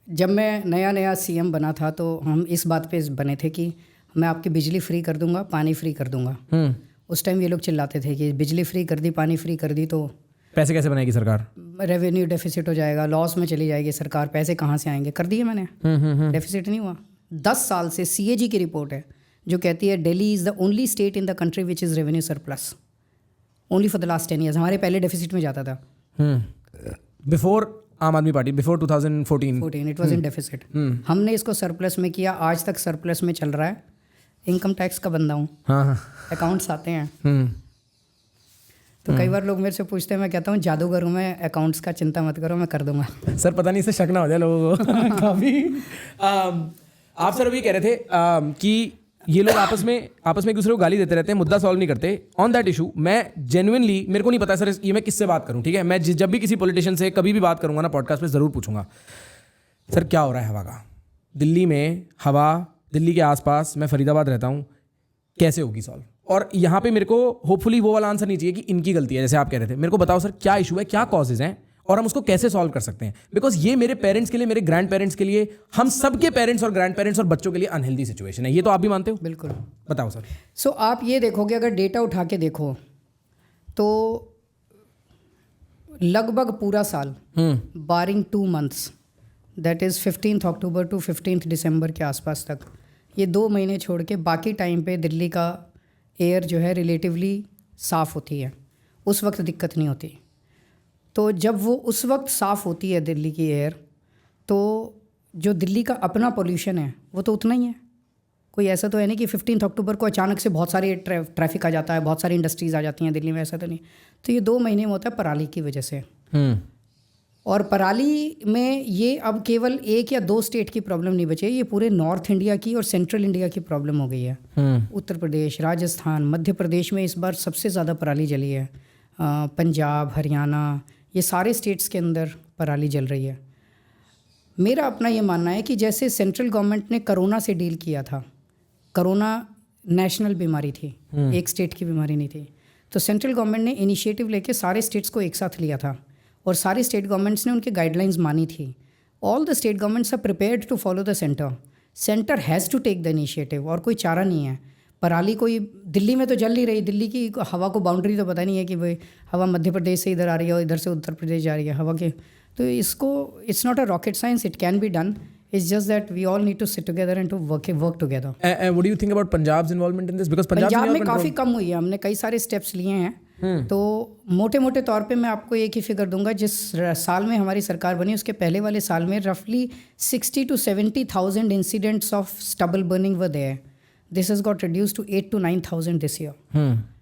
जब मैं नया नया सीएम बना था तो हम इस बात पे बने थे कि मैं आपकी बिजली फ्री कर दूंगा, पानी फ्री कर दूंगा। उस टाइम ये लोग चिल्लाते थे कि बिजली फ्री कर दी, पानी फ्री कर दी तो पैसे कैसे बनाएगी सरकार, रेवेन्यू डेफिसिट हो जाएगा, लॉस में चली जाएगी सरकार, पैसे कहाँ से आएंगे। कर दिए मैंने, डेफिसिट नहीं हुआ। 10 साल से CAG की रिपोर्ट है जो कहती है Delhi is the only state in the country which is revenue surplus only for the last 10 years. हमारे पहले डेफिसिट में जाता था। बिफोर आम Aadmi party, before 2014 it was in deficit. हमने इसको सरप्लस में किया, आज तक सरप्लस में चल रहा है। इनकम टैक्स का बंदा हूँ, अकाउंट्स आते हैं। तो कई बार लोग मेरे से पूछते हैं, मैं कहता हूँ जादूगर हूँ मैं, अकाउंट्स का चिंता मत करो, मैं कर दूंगा। सर पता नहीं इससे शक ना हो जाए लोगों को काफ़ी। आप सर अभी कह रहे थे कि ये लोग आपस में एक दूसरे को गाली देते रहते हैं, मुद्दा सॉल्व नहीं करते। ऑन दैट इशू मैं जेन्युइनली, मेरे को नहीं पता सर ये मैं किससे बात करूं, ठीक है। मैं जब भी किसी पॉलिटिशियन से कभी भी बात करूंगा ना पॉडकास्ट पे, ज़रूर पूछूंगा सर क्या हो रहा है हवा का, दिल्ली में हवा, दिल्ली के आसपास, मैं फरीदाबाद रहता हूँ, कैसे होगी सॉल्व। और यहाँ पे मेरे को होपफुली वो वाला आंसर नहीं चाहिए कि इनकी गलती है, जैसे आप कह रहे थे। मेरे को बताओ सर क्या इशू है, क्या कॉजेज हैं और हम उसको कैसे सॉल्व कर सकते हैं। बिकॉज ये मेरे पेरेंट्स के लिए, मेरे ग्रैंड पेरेंट्स के लिए, हम सबके पेरेंट्स और ग्रैंड पेरेंट्स और बच्चों के लिए अनहेल्दी सिचुएशन है। ये तो आप भी मानते हो? बिल्कुल। बताओ सर। सो आप ये देखोगे, अगर डेटा उठा के देखो तो लगभग पूरा साल, barring 2 months, that is 15 October to 15 दिसंबर के आसपास तक, ये 2 महीने छोड़ के बाकी टाइम पे दिल्ली का एयर जो है रिलेटिवली साफ़ होती है। उस वक्त दिक्कत नहीं होती। तो जब वो उस वक्त साफ़ होती है दिल्ली की एयर, तो जो दिल्ली का अपना पोल्यूशन है वो तो उतना ही है। कोई ऐसा तो है नहीं कि 15 अक्टूबर को अचानक से बहुत सारी ट्रैफिक आ जाता है, बहुत सारी इंडस्ट्रीज़ आ जाती हैं दिल्ली में, ऐसा तो नहीं। तो ये 2 महीने में होता है पराली की वजह से। और पराली में ये अब केवल 1 या 2 स्टेट की प्रॉब्लम नहीं बची है, ये पूरे नॉर्थ इंडिया की और सेंट्रल इंडिया की प्रॉब्लम हो गई है। उत्तर प्रदेश, राजस्थान, मध्य प्रदेश में इस बार सबसे ज़्यादा पराली जली है। पंजाब, हरियाणा, ये सारे स्टेट्स के अंदर पराली जल रही है। मेरा अपना ये मानना है कि जैसे सेंट्रल गवर्नमेंट ने कोरोना से डील किया था, कोरोना नेशनल बीमारी थी, एक स्टेट की बीमारी नहीं थी, तो सेंट्रल गवर्नमेंट ने इनिशिएटिव लेके सारे स्टेट्स को एक साथ लिया था और सारी स्टेट गवर्नमेंट्स ने उनकी गाइडलाइंस मानी थी। All the state governments are prepared to follow the centre. Centre has to take the initiative और कोई चारा नहीं है। पराली कोई दिल्ली में तो जल नहीं रही, दिल्ली की हवा को बाउंड्री तो पता नहीं है कि भाई हवा मध्य प्रदेश से इधर आ रही है और इधर से उत्तर प्रदेश जा रही है हवा के। तो इसको, it's not a rocket science, it can be done. It's just that we all need to sit together and to work together. And what do you think about Punjab's involvement in this? Because Punjab में काफ़ी कम हुई है, हमने कई सारे स्टेप्स लिए हैं। तो मोटे मोटे तौर पे मैं आपको एक ही फिगर दूंगा, जिस साल में हमारी सरकार बनी उसके पहले वाले साल में रफली 60 to 70,000 incidents of stubble burning were there. This has got reduced to 8 to 9,000 this year.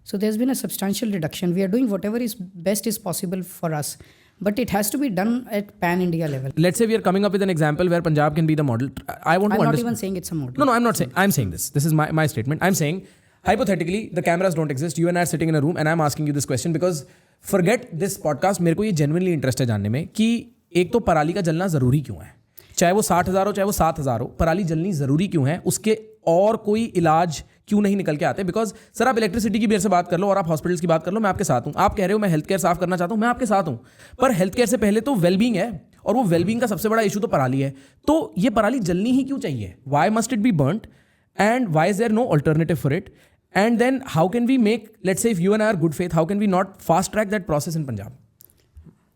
So there's been a substantial reduction. We are doing whatever is best is possible for us. But it has to be done at pan-India level. Let's say we are coming up with an example where Punjab can be the model. I'm not even saying it's a model. No, I'm not saying. I'm saying this. This is my statement. I'm saying, hypothetically, the cameras don't exist. You and I are sitting in a room and I'm asking you this question because forget this podcast. मेरे को ये genuinely interest है जानने में कि एक तो पराली का जलना ज़रूरी क्यों है, चाहे वो 60,000 हो चाहे वो 7,000 हो, पराली जलनी ज़रूरी क्यों है, उसके और कोई इलाज क्यों नहीं निकल के आते। बिकॉज सर आप इलेक्ट्रिसिटी की मेरे से बात कर लो और आप हॉस्पिटल्स की बात कर लो, मैं आपके साथ हूँ। आप कह रहे हो मैं हेल्थ केयर साफ करना चाहता हूँ, मैं आपके साथ हूँ, पर हेल्थ केयर से पहले तो वेलबींग है और वो वेलबींग का सबसे बड़ा इशू तो पराली है। तो ये पराली जलनी ही क्यों चाहिए? Why must it be burned and why is there no alternative for it? And then how can we make, let's say if you and I are good faith, how can we not fast track that process in Punjab?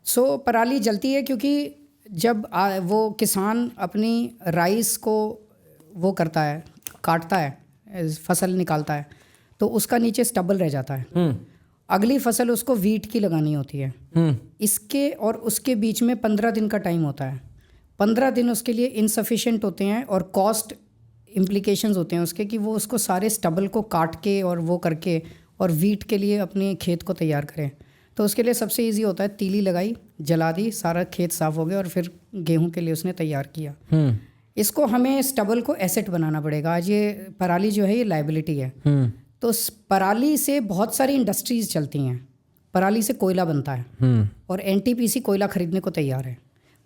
So पराली जलती है क्योंकि जब वो किसान अपनी राइस को वो करता है, काटता है, फसल निकालता है, तो उसका नीचे स्टबल रह जाता है। अगली फसल उसको वीट की लगानी होती है। इसके और उसके बीच में 15 दिन का टाइम होता है। 15 दिन उसके लिए इनसफिशिएंट होते हैं और कॉस्ट इम्प्लीकेशंस होते हैं उसके, कि वो उसको सारे स्टबल को काट के और वो करके और वीट के लिए अपने खेत को तैयार करें। तो उसके लिए सबसे ईजी होता है, तीली लगाई, जला दी, सारा खेत साफ हो गया और फिर गेहूँ के लिए उसने तैयार किया। इसको हमें स्टबल को एसेट बनाना पड़ेगा। आज ये पराली जो है ये लाइबिलिटी है। तो पराली से बहुत सारी इंडस्ट्रीज़ चलती हैं। पराली से कोयला बनता है और NTPC कोयला खरीदने को तैयार है।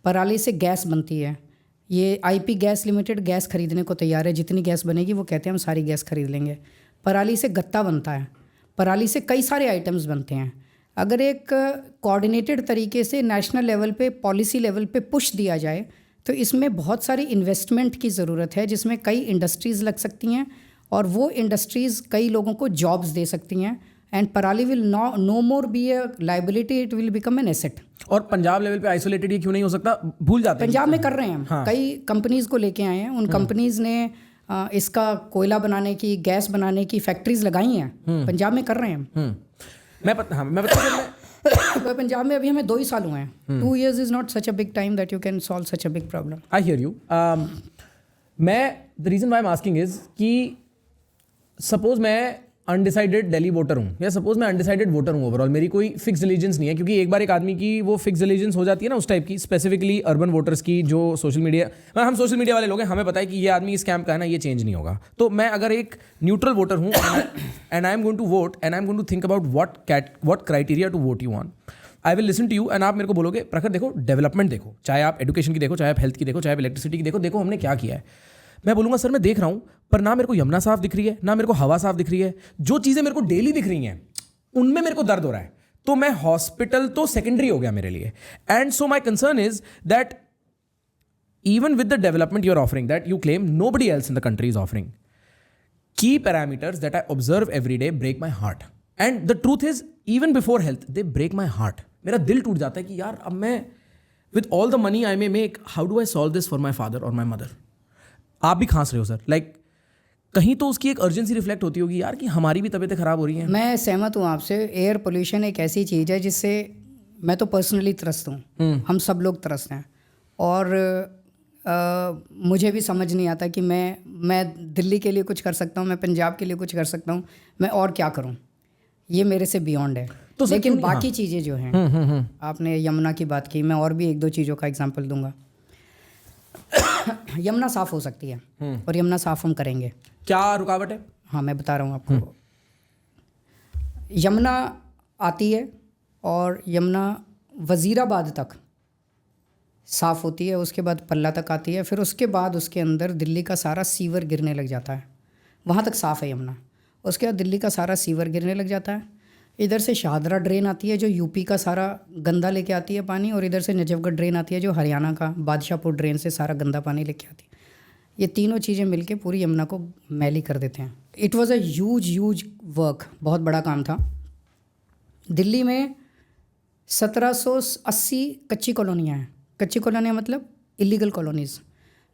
पराली से गैस बनती है, ये IP गैस लिमिटेड गैस खरीदने को तैयार है। जितनी गैस बनेगी वो कहते हैं हम सारी गैस खरीद लेंगे। पराली से गत्ता बनता है, पराली से कई सारे आइटम्स बनते हैं। अगर एक कोऑर्डिनेटेड तरीके से नेशनल लेवल पे, पॉलिसी लेवल पे पुश दिया जाए तो इसमें बहुत सारी इन्वेस्टमेंट की ज़रूरत है, जिसमें कई इंडस्ट्रीज़ लग सकती हैं और वो इंडस्ट्रीज़ कई लोगों को जॉब्स दे सकती हैं। And parali will no more be a liability, it will become an asset. और पंजाब लेवल पे आइसोलेटेड ये क्यों नहीं हो सकता? भूल जाते हैं। पंजाब में कर रहे हैं हम। हाँ। कई कंपनीज़ को लेके आए हैं, उन कंपनीज़ ने इसका कोयला बनाने की, गैस बनाने की फैक्ट्रीज लगाई हैं, पंजाब में कर रहे हैं हम। मैं बता पर पंजाब में अभी हमें 2 ही साल हुए हैं। 2 years is not such a big time that you can solve such a big problem. I hear you. मैं the reason why am asking is कि सपोज मैं अनडिसाइडेड दिल्ली वोटर हूँ, या सपोज मैं अनडिसाइडेड वोटर हूँ ओवरऑल, मेरी कोई फिक्स एलिजेंस नहीं है, क्योंकि एक बार एक आदमी की वो फिक्स एलिजेंस हो जाती है ना उस टाइप की, स्पेसिफिकली अर्बन वोटर्स की, जो सोशल मीडिया, हम सोशल मीडिया वाले लोग हैं, हमें पता है कि ये आदमी इस कैंप का है ना, ये चेंज नहीं होगा। तो मैं अगर एक न्यूट्रल वोटर हूँ and I am going to vote and I am going to think about what criteria to vote you on, I will listen to you and आप मेरे को बोलोगे प्रखर देखो डेवलपमेंट देखो, चाहे आप एजुकेशन की देखो, चाहे आप हेल्थ की देखो, चाहे आप इलेक्ट्रिसिटी की देखो हमने क्या किया है। मैं बोलूँगा सर मैं देख रहा हूँ, पर ना मेरे को यमुना साफ दिख रही है, ना मेरे को हवा साफ दिख रही है, जो चीज़ें मेरे को डेली दिख रही हैं उनमें मेरे को दर्द हो रहा है। तो मैं हॉस्पिटल तो सेकेंडरी हो गया मेरे लिए। And so my concern is that even with the development you're offering that you claim nobody else in the country is offering, key parameters that I observe every day break my heart. And the truth is, even before health, they break my heart. मेरा दिल टूट जाता है कि यार अब मैं with all the money I may make, how do I solve this for my father or my mother? आप भी खांस रहे हो सर, लाइक कहीं तो उसकी एक अर्जेंसी रिफ्लेक्ट होती होगी यार कि हमारी भी तबीयतें खराब हो रही हैं। मैं सहमत हूँ आपसे। एयर पोल्यूशन एक ऐसी चीज़ है जिससे मैं तो पर्सनली त्रस्त हूँ, हम सब लोग त्रस्त हैं। और मुझे भी समझ नहीं आता कि मैं दिल्ली के लिए कुछ कर सकता हूँ, मैं पंजाब के लिए कुछ कर सकता हूँ, मैं और क्या करूँ, ये मेरे से बियॉन्ड है। तो लेकिन बाकी चीज़ें जो हैं, आपने यमुना की बात की, मैं और भी 1-2 चीज़ों का एग्जांपल दूंगा। यमुना साफ़ हो सकती है और यमुना साफ़ हम करेंगे। क्या रुकावट है? हाँ, मैं बता रहा हूँ आपको। यमुना आती है और यमुना वज़ीराबाद तक साफ़ होती है, उसके बाद पल्ला तक आती है, फिर उसके बाद उसके अंदर दिल्ली का सारा सीवर गिरने लग जाता है। वहाँ तक साफ़ है यमुना, उसके बाद दिल्ली का सारा सीवर गिरने लग जाता है। इधर से शाहदरा ड्रेन आती है जो यूपी का सारा गंदा लेके आती है पानी, और इधर से नजफगढ़ ड्रेन आती है जो हरियाणा का बादशाहपुर ड्रेन से सारा गंदा पानी लेके आती है। ये तीनों चीज़ें मिलके पूरी यमुना को मैली कर देते हैं। It was a huge work, बहुत बड़ा काम था। दिल्ली में 1780 कच्ची कॉलोनियाँ हैं। कच्ची कॉलोनियाँ मतलब इलीगल कॉलोनीज़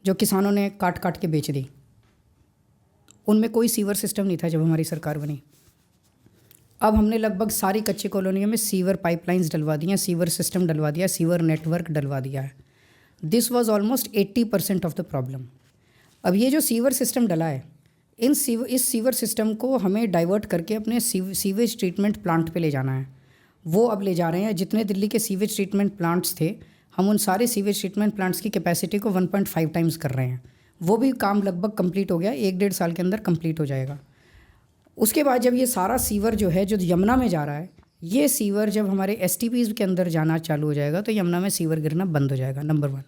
जो किसानों ने काट काट के बेच दी। उनमें कोई सीवर सिस्टम नहीं था जब हमारी सरकार बनी। अब हमने लगभग सारी कच्ची कॉलोनियों में सीवर पाइपलाइंस डलवा दी हैं, सीवर सिस्टम डलवा दिया, सीवर नेटवर्क डलवा दिया है। This was almost 80% of the problem. अब ये जो सीवर सिस्टम डला है, इस सीवर सिस्टम को हमें डाइवर्ट करके अपने सीवेज ट्रीटमेंट प्लांट पे ले जाना है। वो अब ले जा रहे हैं। जितने दिल्ली के सीवेज ट्रीटमेंट प्लांट्स थे, हम उन सारे सीवेज ट्रीटमेंट प्लांट्स की कैपेसिटी को 1.5 टाइम्स कर रहे हैं। वो भी काम लगभग कंप्लीट हो गया, 1-1.5 साल के अंदर कंप्लीट हो जाएगा। उसके बाद जब ये सारा सीवर जो है जो यमुना में जा रहा है, ये सीवर जब हमारे STPs के अंदर जाना चालू हो जाएगा तो यमुना में सीवर गिरना बंद हो जाएगा, नंबर 1।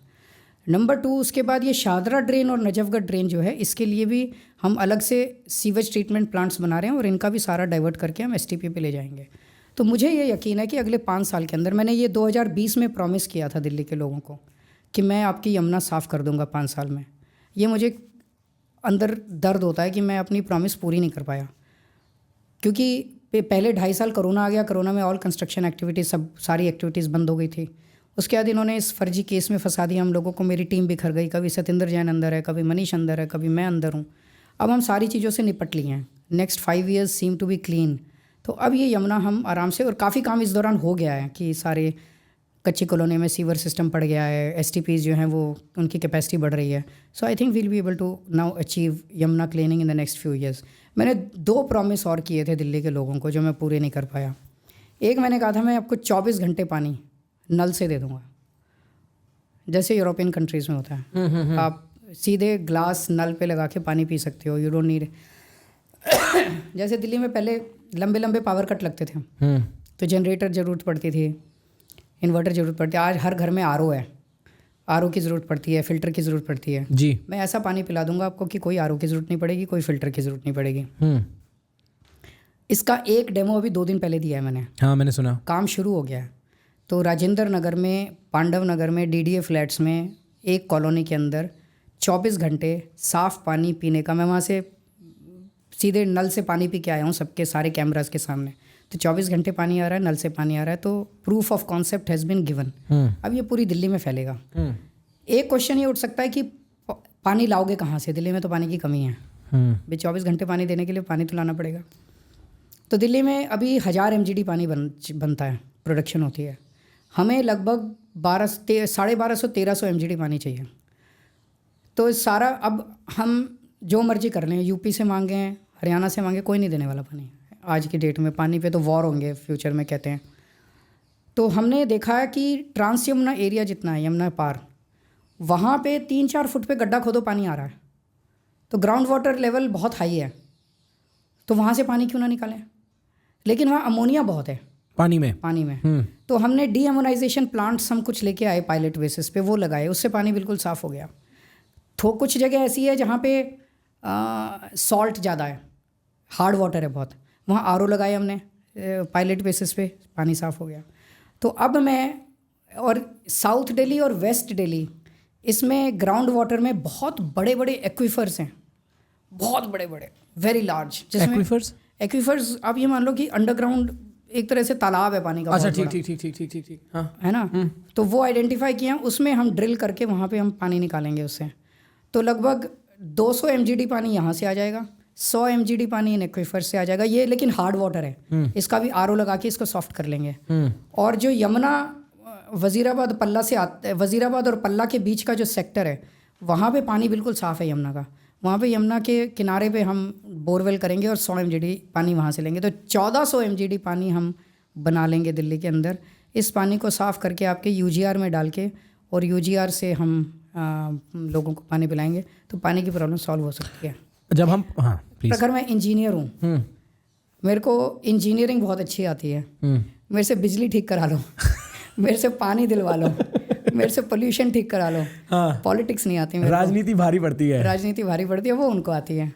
नंबर 2, उसके बाद ये शाहदरा ड्रेन और नजफगढ़ ड्रेन जो है, इसके लिए भी हम अलग से सीवेज ट्रीटमेंट प्लांट्स बना रहे हैं और इनका भी सारा डाइवर्ट करके हम STP पे ले जाएंगे। तो मुझे ये यकीन है कि अगले 5 साल के अंदर, मैंने ये 2020 में प्रॉमिस किया था दिल्ली के लोगों को कि मैं आपकी यमुना साफ़ कर दूंगा 5 साल में। ये मुझे अंदर दर्द होता है कि मैं अपनी प्रॉमिस पूरी नहीं कर पाया, क्योंकि पहले 2.5 साल कोरोना आ गया। कोरोना में ऑल कंस्ट्रक्शन एक्टिविटीज़, सब सारी एक्टिविटीज़ बंद हो गई थी। उसके बाद इन्होंने इस फर्जी केस में फंसा दिया हम लोगों को। मेरी टीम बिखर गई, कभी सतेंद्र जैन अंदर है, कभी मनीष अंदर है, कभी मैं अंदर हूँ। अब हम सारी चीज़ों से निपट लिए हैं। Next 5 years seem to be clean. तो अब ये यमुना हम आराम से, और काफ़ी काम इस दौरान हो गया है कि सारे कच्ची कॉलोनी में सीवर सिस्टम पड़ गया है, STPs जो हैं वो उनकी कैपेसिटी बढ़ रही है। So I think we'll be able to now achieve Yamuna cleaning in the next few years. मैंने 2 प्रॉमिस और किए थे दिल्ली के लोगों को जो मैं पूरे नहीं कर पाया। एक, मैंने कहा था मैं आपको 24 घंटे पानी नल से दे दूँगा, जैसे यूरोपियन कंट्रीज़ में होता है। आप सीधे ग्लास नल पे लगा के पानी पी सकते हो, यू डोंट नीड जैसे दिल्ली में पहले लंबे लंबे पावर कट लगते थे तो जनरेटर ज़रूरत पड़ती थी, इन्वर्टर ज़रूरत पड़ती है। आज हर घर में RO है, RO की ज़रूरत पड़ती है, फ़िल्टर की ज़रूरत पड़ती है जी। मैं ऐसा पानी पिला दूंगा आपको कि कोई RO की ज़रूरत नहीं पड़ेगी, कोई फ़िल्टर की ज़रूरत नहीं पड़ेगी। इसका एक डेमो अभी 2 दिन पहले दिया है मैंने। हाँ, मैंने सुना। काम शुरू हो गया है। तो राजेंद्र नगर में, पांडव नगर में, DDA फ्लैट्स में एक कॉलोनी के अंदर 24 घंटे साफ़ पानी पीने का। मैं वहाँ से सीधे नल से पानी पी के आया हूँ सबके सारे कैमरास के सामने। तो 24 घंटे पानी आ रहा है, नल से पानी आ रहा है, तो proof of concept has been given. अब ये पूरी दिल्ली में फैलेगा। एक क्वेश्चन ये उठ सकता है कि पानी लाओगे कहाँ से? दिल्ली में तो पानी की कमी है भाई, 24 घंटे पानी देने के लिए पानी तो लाना पड़ेगा। तो दिल्ली में अभी 1000 MGD पानी बनता है, प्रोडक्शन होती है। हमें लगभग 1250-1300 MGD पानी चाहिए। तो सारा अब हम जो मर्जी कर लें, यूपी से मांगे, हरियाणा से मांगे, कोई नहीं देने वाला पानी आज की डेट में। पानी पे तो वॉर होंगे फ्यूचर में कहते हैं। तो हमने देखा है कि ट्रांस यमुना एरिया जितना है, यमुना पार, वहाँ पे 3-4 फुट पे गड्ढा खोदो पानी आ रहा है। तो ग्राउंड वाटर लेवल बहुत हाई है, तो वहाँ से पानी क्यों ना निकालें? लेकिन वहाँ अमोनिया बहुत है पानी में। तो हमने डीअमोनाइजेशन प्लांट्स हम कुछ लेके आए पायलट बेसिस पे, वो लगाए, उससे पानी बिल्कुल साफ़ हो गया। तो कुछ जगह ऐसी है जहाँ पे सॉल्ट ज़्यादा है, हार्ड वाटर है बहुत, वहाँ RO लगाए हमने पायलट बेसिस पे, पानी साफ़ हो गया। तो अब और साउथ दिल्ली और वेस्ट दिल्ली, इसमें ग्राउंड वाटर में बहुत बड़े बड़े एक्वीफर्स हैं, बहुत बड़े बड़े, वेरी लार्ज। एक्वीफर्स आप ये मान लो कि अंडरग्राउंड एक तरह से तालाब है पानी का। अच्छा, ठीक, हाँ, है ना। तो वो आइडेंटिफाई किया, उसमें हम ड्रिल करके वहाँ पे हम पानी निकालेंगे उससे। तो लगभग 200 MGD पानी यहाँ से आ जाएगा, 100 MGD पानी इन एक्वीफर से आ जाएगा। ये लेकिन हार्ड वाटर है, इसका भी RO लगा के इसको सॉफ्ट कर लेंगे। और जो यमुना वज़ीराबाद पल्ला से वज़ीराबाद और पल्ला के बीच का जो सेक्टर है, वहाँ पे पानी बिल्कुल साफ़ है यमुना का। वहाँ पे यमुना के किनारे पे हम बोरवेल करेंगे और 100 MGD पानी वहाँ से लेंगे। तो 1400 MGD पानी हम बना लेंगे दिल्ली के अंदर। इस पानी को साफ़ करके आपके UGR में डाल के, और UGR से हम लोगों को पानी पिलाएंगे, तो पानी की प्रॉब्लम सॉल्व हो सकती है। जब हम अगर मैं इंजीनियर हूँ, मेरे को इंजीनियरिंग बहुत अच्छी आती है, मेरे से बिजली ठीक करा लो, मेरे से पानी दिलवा लो, मेरे से पोल्यूशन ठीक करा लो। पॉलिटिक्स नहीं आती, राजनीति भारी पड़ती है, वो उनको आती है।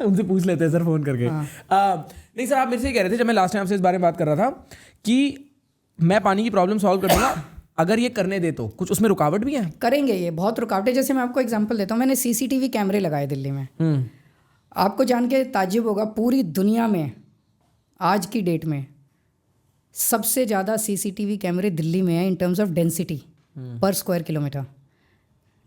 उनसे पूछ लेते हैं सर फ़ोन करके। नहीं सर, आप मेरे से कह रहे थे जब मैं लास्ट टाइम आपसे इस बारे में बात कर रहा था कि मैं पानी की प्रॉब्लम सॉल्व कर दूंगा, अगर ये करने दे तो कुछ उसमें रुकावट भी है? करेंगे, ये बहुत रुकावटें। जैसे मैं आपको एग्जांपल देता हूँ, मैंने CCTV कैमरे लगाए दिल्ली में। आपको जान के ताज्जुब होगा, पूरी दुनिया में आज की डेट में सबसे ज़्यादा CCTV कैमरे दिल्ली में है इन टर्म्स ऑफ डेंसिटी पर square kilometre.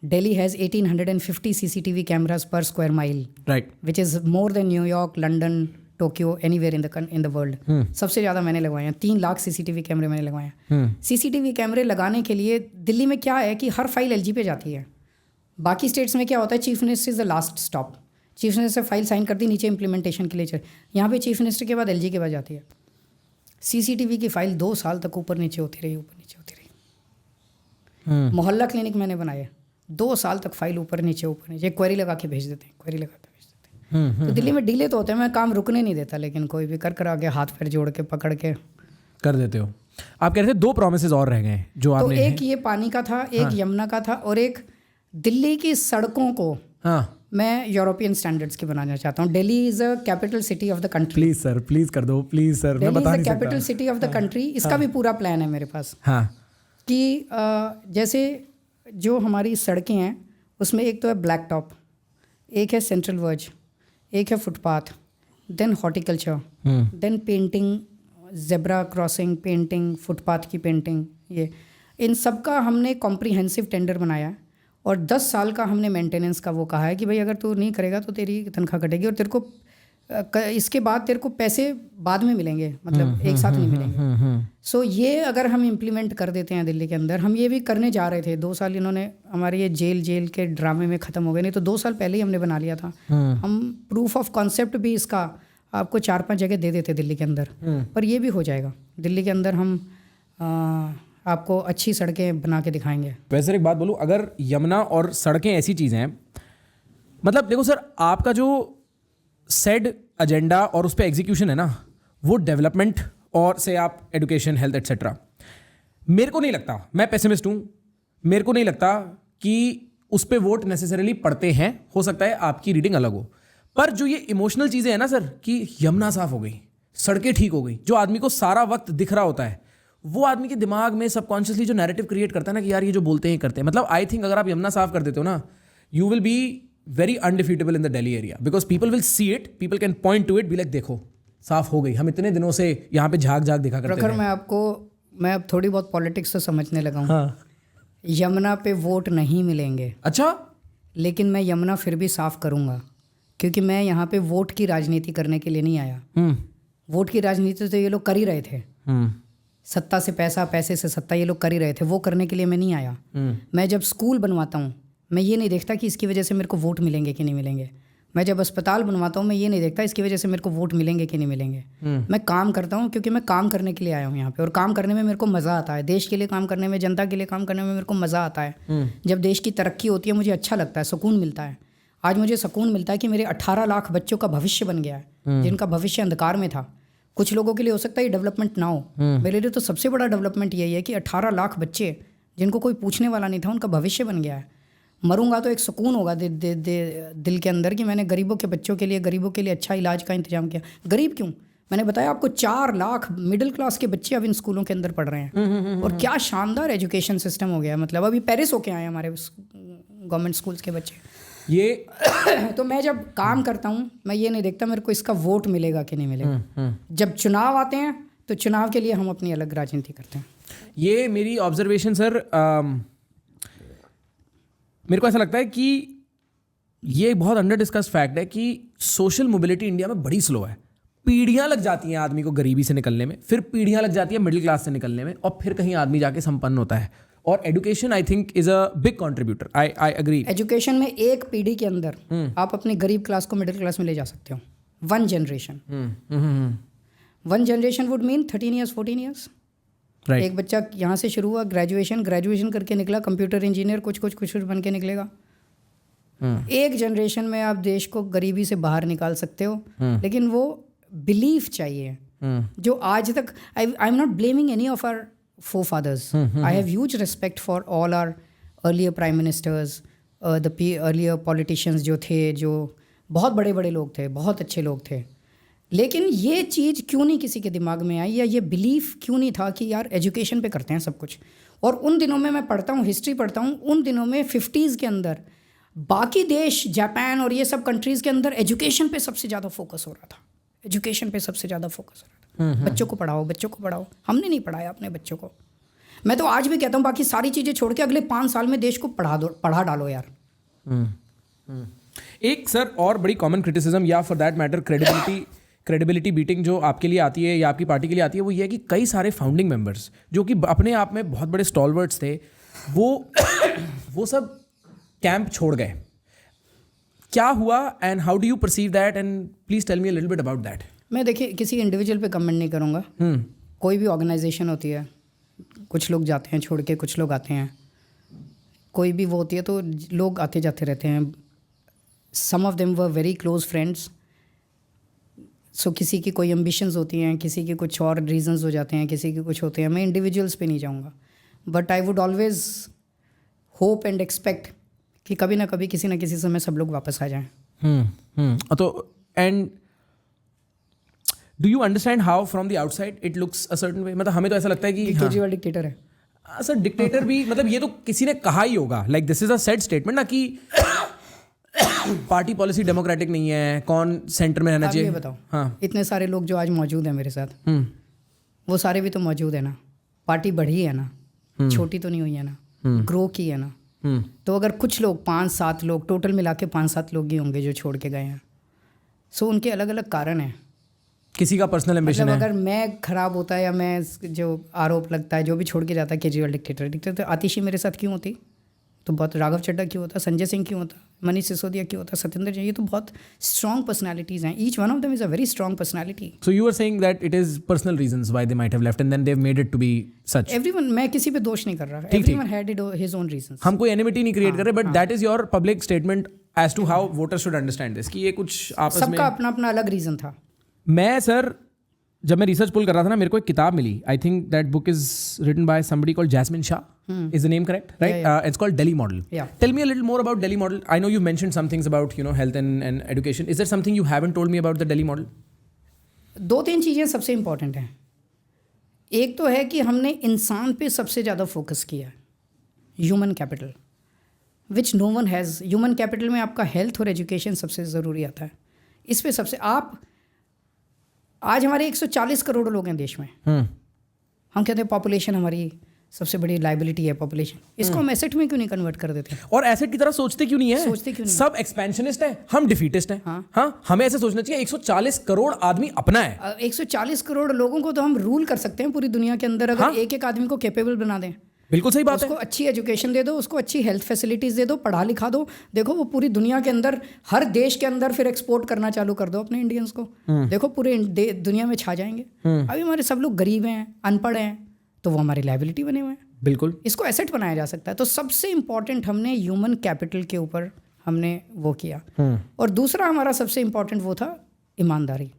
Delhi has 1850 CCTV cameras per square mile, right? Which is more than New York, London, Tokyo, anywhere in the world. सबसे ज़्यादा मैंने लगवाए हैं, 3 लाख CCTV कैमरे मैंने लगवाए हैं। CCTV कैमरे लगाने के लिए दिल्ली में क्या है कि हर फाइल LG पे जाती है। बाकी स्टेट्स में क्या होता है, chief minister is the last stop. Chief minister file sign कर दी, नीचे इंप्लीमेंटेशन के लिए चल। यहाँ पे चीफ मिनिस्टर के बाद LG के पास जाती है। CCTV की फाइल 2 साल तक ऊपर नीचे होती रही। मोहल्ला क्लिनिक मैंने बनाए, 2 साल तक फाइल ऊपर नीचे क्वेरी लगा के भेज देते हैं। तो दिल्ली में डिले तो होते हैं, मैं काम रुकने नहीं देता, लेकिन कोई भी कर आगे हाथ पैर जोड़ के पकड़ के कर देते हो। आप कह रहे थे 2 प्रॉमिसेस और रह गए जो आपने। तो एक ये पानी का था, एक यमुना का था, और एक दिल्ली की सड़कों को मैं यूरोपियन स्टैंडर्ड्स की बनाना चाहता हूँ। Delhi is a capital city of the country. Please sir, please कर दो, please sir. Delhi is the capital city of the country. इसका भी पूरा प्लान है मेरे पास। कि जैसे जो हमारी सड़कें हैं उसमें एक तो है ब्लैक टॉप, एक है सेंट्रल वर्ज, एक है footpath, then horticulture, then painting, zebra crossing painting, footpath की पेंटिंग, ये इन सब का हमने कॉम्प्रिहेंसिव टेंडर बनाया और 10 साल का हमने मेंटेनेंस का वो कहा है कि भाई अगर तू नहीं करेगा तो तेरी तनख्वाह कटेगी और तेरे को इसके बाद तेरे को पैसे बाद में मिलेंगे, मतलब एक साथ नहीं मिलेंगे। सो ये अगर हम इम्प्लीमेंट कर देते हैं दिल्ली के अंदर, हम ये भी करने जा रहे थे। 2 साल इन्होंने हमारे ये जेल के ड्रामे में ख़त्म हो गए, नहीं तो 2 साल पहले ही हमने बना लिया था। हम प्रूफ ऑफ कॉन्सेप्ट भी इसका आपको 4-5 जगह दे देते दिल्ली के अंदर, पर ये भी हो जाएगा। दिल्ली के अंदर हम आपको अच्छी सड़कें बना के दिखाएंगे। वैसे एक बात बोलूँ, अगर यमुना और सड़कें ऐसी चीज़ें हैं, मतलब देखो सर, आपका जो सेड एजेंडा और उस पर एग्जीक्यूशन है ना, वो डेवलपमेंट और से आप एजुकेशन, हेल्थ एट्सेट्रा, मेरे को नहीं लगता, मैं पेसिमिस्ट हूँ, मेरे को नहीं लगता कि उस पर वोट नेसेसरीली पड़ते हैं। हो सकता है आपकी रीडिंग अलग हो, पर जो ये इमोशनल चीज़ें हैं ना सर, कि यमुना साफ हो गई, सड़कें ठीक हो गई, जो आदमी को सारा वक्त दिख रहा होता है, वो आदमी के दिमाग में सबकॉन्शियसली जो नैरेटिव क्रिएट करता है ना कि यार ये जो बोलते हैं करते हैं, मतलब आई थिंक अगर आप यमुना साफ कर देते हो ना, you will be very undefeatable in the Delhi area, because people will see it, people can point two it, be like देखो साफ हो गई, हम इतने दिनों से यहाँ पे झाग झाग दिखा करते प्रखर, थे। मैं अब थोड़ी बहुत पॉलिटिक्स तो समझने लगा हूँ। हाँ। यमुना पे वोट नहीं मिलेंगे, अच्छा। लेकिन मैं यमुना फिर भी साफ करूँगा, क्योंकि मैं यहाँ पे वोट की राजनीति करने के लिए नहीं आया। वोट की राजनीति तो ये लोग कर ही रहे थे, सत्ता से पैसा, पैसे से सत्ता, ये लोग कर ही रहे थे, वो करने के लिए मैं नहीं आया। मैं जब स्कूल बनवाता हूँ, मैं ये नहीं देखता कि इसकी वजह से मेरे को वोट मिलेंगे कि नहीं मिलेंगे। मैं जब अस्पताल बनवाता हूँ, मैं ये नहीं देखता इसकी वजह से मेरे को वोट मिलेंगे कि नहीं मिलेंगे। मैं काम करता हूँ क्योंकि मैं काम करने के लिए आया हूँ यहाँ पे, और काम करने में मेरे को मज़ा आता है। देश के लिए काम करने में, जनता के लिए काम करने में मेरे को मज़ा आता है। जब देश की तरक्की होती है मुझे अच्छा लगता है, सुकून मिलता है। आज मुझे सुकून मिलता है कि मेरे 18 लाख बच्चों का भविष्य बन गया है, जिनका भविष्य अंधकार में था। कुछ लोगों के लिए हो सकता है ये डेवलपमेंट ना हो, मेरे लिए तो सबसे बड़ा डेवलपमेंट यही है कि 18 लाख बच्चे जिनको कोई पूछने वाला नहीं था, उनका भविष्य बन गया है। मरूंगा तो एक सुकून होगा दिल के अंदर कि मैंने गरीबों के बच्चों के लिए अच्छा इलाज का इंतजाम किया। गरीब क्यों, मैंने बताया आपको 4 लाख मिडिल क्लास के बच्चे अब इन स्कूलों के अंदर पढ़ रहे हैं। और क्या शानदार एजुकेशन सिस्टम हो गया है। मतलब अभी पेरिस होके आए हमारे गवर्नमेंट स्कूल्स के बच्चे ये तो मैं जब काम करता हूँ, मैं ये नहीं देखता मेरे को इसका वोट मिलेगा कि नहीं मिलेगा। जब चुनाव आते हैं तो चुनाव के लिए हम अपनी अलग राजनीति करते हैं। ये मेरी ऑब्जर्वेशन सर, मेरे को ऐसा लगता है कि ये बहुत अंडर डिस्कस्ड फैक्ट है कि सोशल मोबिलिटी इंडिया में बड़ी स्लो है। पीढ़ियां लग जाती हैं आदमी को गरीबी से निकलने में, फिर पीढ़ियां लग जाती है मिडिल क्लास से निकलने में, और फिर कहीं आदमी जाके संपन्न होता है। और education I think is a big contributor. I agree. Education में एक पीढ़ी के अंदर आप अपनी गरीब क्लास को मिडिल क्लास में ले जा सकते हो। One generation would mean 13 years 14 years. Right. एक बच्चा यहाँ से शुरू हुआ, ग्रेजुएशन करके निकला, कंप्यूटर इंजीनियर कुछ बन के निकलेगा। एक जनरेशन में आप देश को गरीबी से बाहर निकाल सकते हो, लेकिन वो बिलीफ चाहिए जो आज तक I am not blaming any of our forefathers. I have huge respect for all our earlier prime ministers, the earlier politicians जो थे, जो बहुत बड़े बड़े लोग थे, बहुत अच्छे लोग थे। लेकिन ये चीज़ क्यों नहीं किसी के दिमाग में आई, या ये बिलीफ क्यों नहीं था कि यार एजुकेशन पे करते हैं सब कुछ। और उन दिनों में मैं पढ़ता हूँ, हिस्ट्री पढ़ता हूँ, उन दिनों में 50s के अंदर बाकी देश, जापान और ये सब कंट्रीज़ के अंदर एजुकेशन पे सबसे ज़्यादा फोकस हो रहा था। एजुकेशन पे सबसे ज़्यादा फोकस हो रहा था। बच्चों को पढ़ाओ। हमने नहीं पढ़ाया अपने बच्चों को। मैं तो आज भी कहता हूँ बाकी सारी चीज़ें छोड़ के अगले 5 साल में देश को पढ़ा डालो यार। एक सर और बड़ी कॉमन क्रिटिसिज्म, या for that matter credibility beating जो आपके लिए आती है या आपकी पार्टी के लिए आती है, वो ये है कि कई सारे फाउंडिंग मेंबर्स जो कि अपने आप में बहुत बड़े स्टॉलवर्ड्स थे, वो सब कैंप छोड़ गए। क्या हुआ and how do you perceive that, and please tell me a little bit about that. मैं देखिए किसी इंडिविजुअल पे कमेंट नहीं करूँगा। कोई भी ऑर्गेनाइजेशन होती है, कुछ लोग जाते हैं छोड़ के, कुछ लोग आते हैं, कोई भी वो होती है तो लोग आते जाते रहते हैं। Some of them were very close friends. So किसी की कोई एम्बिशंस होती हैं, किसी के कुछ और रीजंस हो जाते हैं, किसी के कुछ होते हैं। मैं इंडिविजुअल्स पे नहीं जाऊँगा, but I would always hope and expect कि कभी ना कभी किसी ना किसी समय सब लोग वापस आ जाएं। तो and do you understand how from the outside it looks a certain way? मतलब हमें तो ऐसा लगता है कि केजरीवाल डिक्टेटर है। सर डिक्टेटर भी, मतलब ये तो किसी ने कहा ही होगा, like this is a said statement ना कि पार्टी पॉलिसी डेमोक्रेटिक नहीं है, कौन सेंटर में रहना चाहिए। बताओ, हाँ, इतने सारे लोग जो आज मौजूद हैं मेरे साथ, वो सारे भी तो मौजूद है ना। पार्टी बढ़ी है ना, छोटी तो नहीं हुई है ना, ग्रो की है ना। तो अगर कुछ लोग 5-7 लोग, टोटल मिला के 5-7 लोग ही होंगे जो छोड़ के गए हैं। सो उनके अलग अलग कारण हैं। किसी का पर्सनल एम्बिशन है। अगर मैं खराब होता है या मैं जो आरोप लगता है जो भी छोड़ के जाता है केजरीवाल डिक्टेटर तो आतिशी मेरे साथ क्यों होती, तो बहुत राघव चड्ढा क्यों होता, संजय सिंह क्यों होता, मनीष सिसोदिया क्यों होता, सत्येंद्र जैन, ये तो बहुत स्ट्रॉन्ग पर्सनालिटीज़ हैं। Each one of them is a very strong personality. So you are saying that it is personal reasons why they might have left and then they have made it to be such. Everyone, मैं किसी पे दोष नहीं कर रहा, everyone had his own reasons. हम कोई एनिमिटी नहीं क्रिएट कर रहे, but that is your public statement as to how voters should understand this, कि ये कुछ आपस में सबका अपना अपना अलग रीजन था। मैं सर जब मैं रिसर्च पुल कर रहा था ना, मेरे को एक किताब मिली। I think that book is written by somebody called Jasmine Shah. Is the name correct, right? It's called Delhi model. Tell me a little more about Delhi model. I know you mentioned some things about, health and education. Is there something you haven't told me about the Delhi model? 2-3 चीज़ें सबसे इम्पॉर्टेंट हैं। एक तो है कि हमने इंसान पे सबसे ज़्यादा फोकस किया, human capital, which no one has. Human capital में आपका हेल्थ और एजुकेशन सबसे ज़रूरी आता है। इस पे सबसे आज हमारे 140 करोड़ लोग हैं देश में। हम कहते हैं पॉपुलेशन हमारी सबसे बड़ी लाइबिलिटी है पॉपुलेशन, इसको हम एसेट में क्यों नहीं कन्वर्ट कर देते? और एसेट की तरह सोचते क्यों नहीं है? सोचते क्यों नहीं? सब एक्सपेंशनिस्ट है, हम डिफीटिस्ट हैं। हाँ, हमें ऐसे सोचना चाहिए 140 करोड़ आदमी अपना है। 140 करोड़ लोगों को तो हम रूल कर सकते हैं पूरी दुनिया के अंदर, अगर एक एक आदमी को कैपेबल बना दें। बिल्कुल सही बात है। उसको अच्छी एजुकेशन दे दो, उसको अच्छी हेल्थ फैसिलिटीज़ दे दो, पढ़ा लिखा दो। देखो वो पूरी दुनिया के अंदर, हर देश के अंदर फिर एक्सपोर्ट करना चालू कर दो अपने इंडियंस को। देखो पूरे दुनिया में छा जाएंगे। अभी हमारे सब लोग गरीब हैं, अनपढ़ हैं, तो वो हमारी लायबिलिटी बने हुए हैं। बिल्कुल, इसको एसेट बनाया जा सकता है। तो सबसे इम्पॉर्टेंट हमने ह्यूमन कैपिटल के ऊपर हमने वो किया। और दूसरा हमारा सबसे इम्पॉर्टेंट वो था ईमानदारी।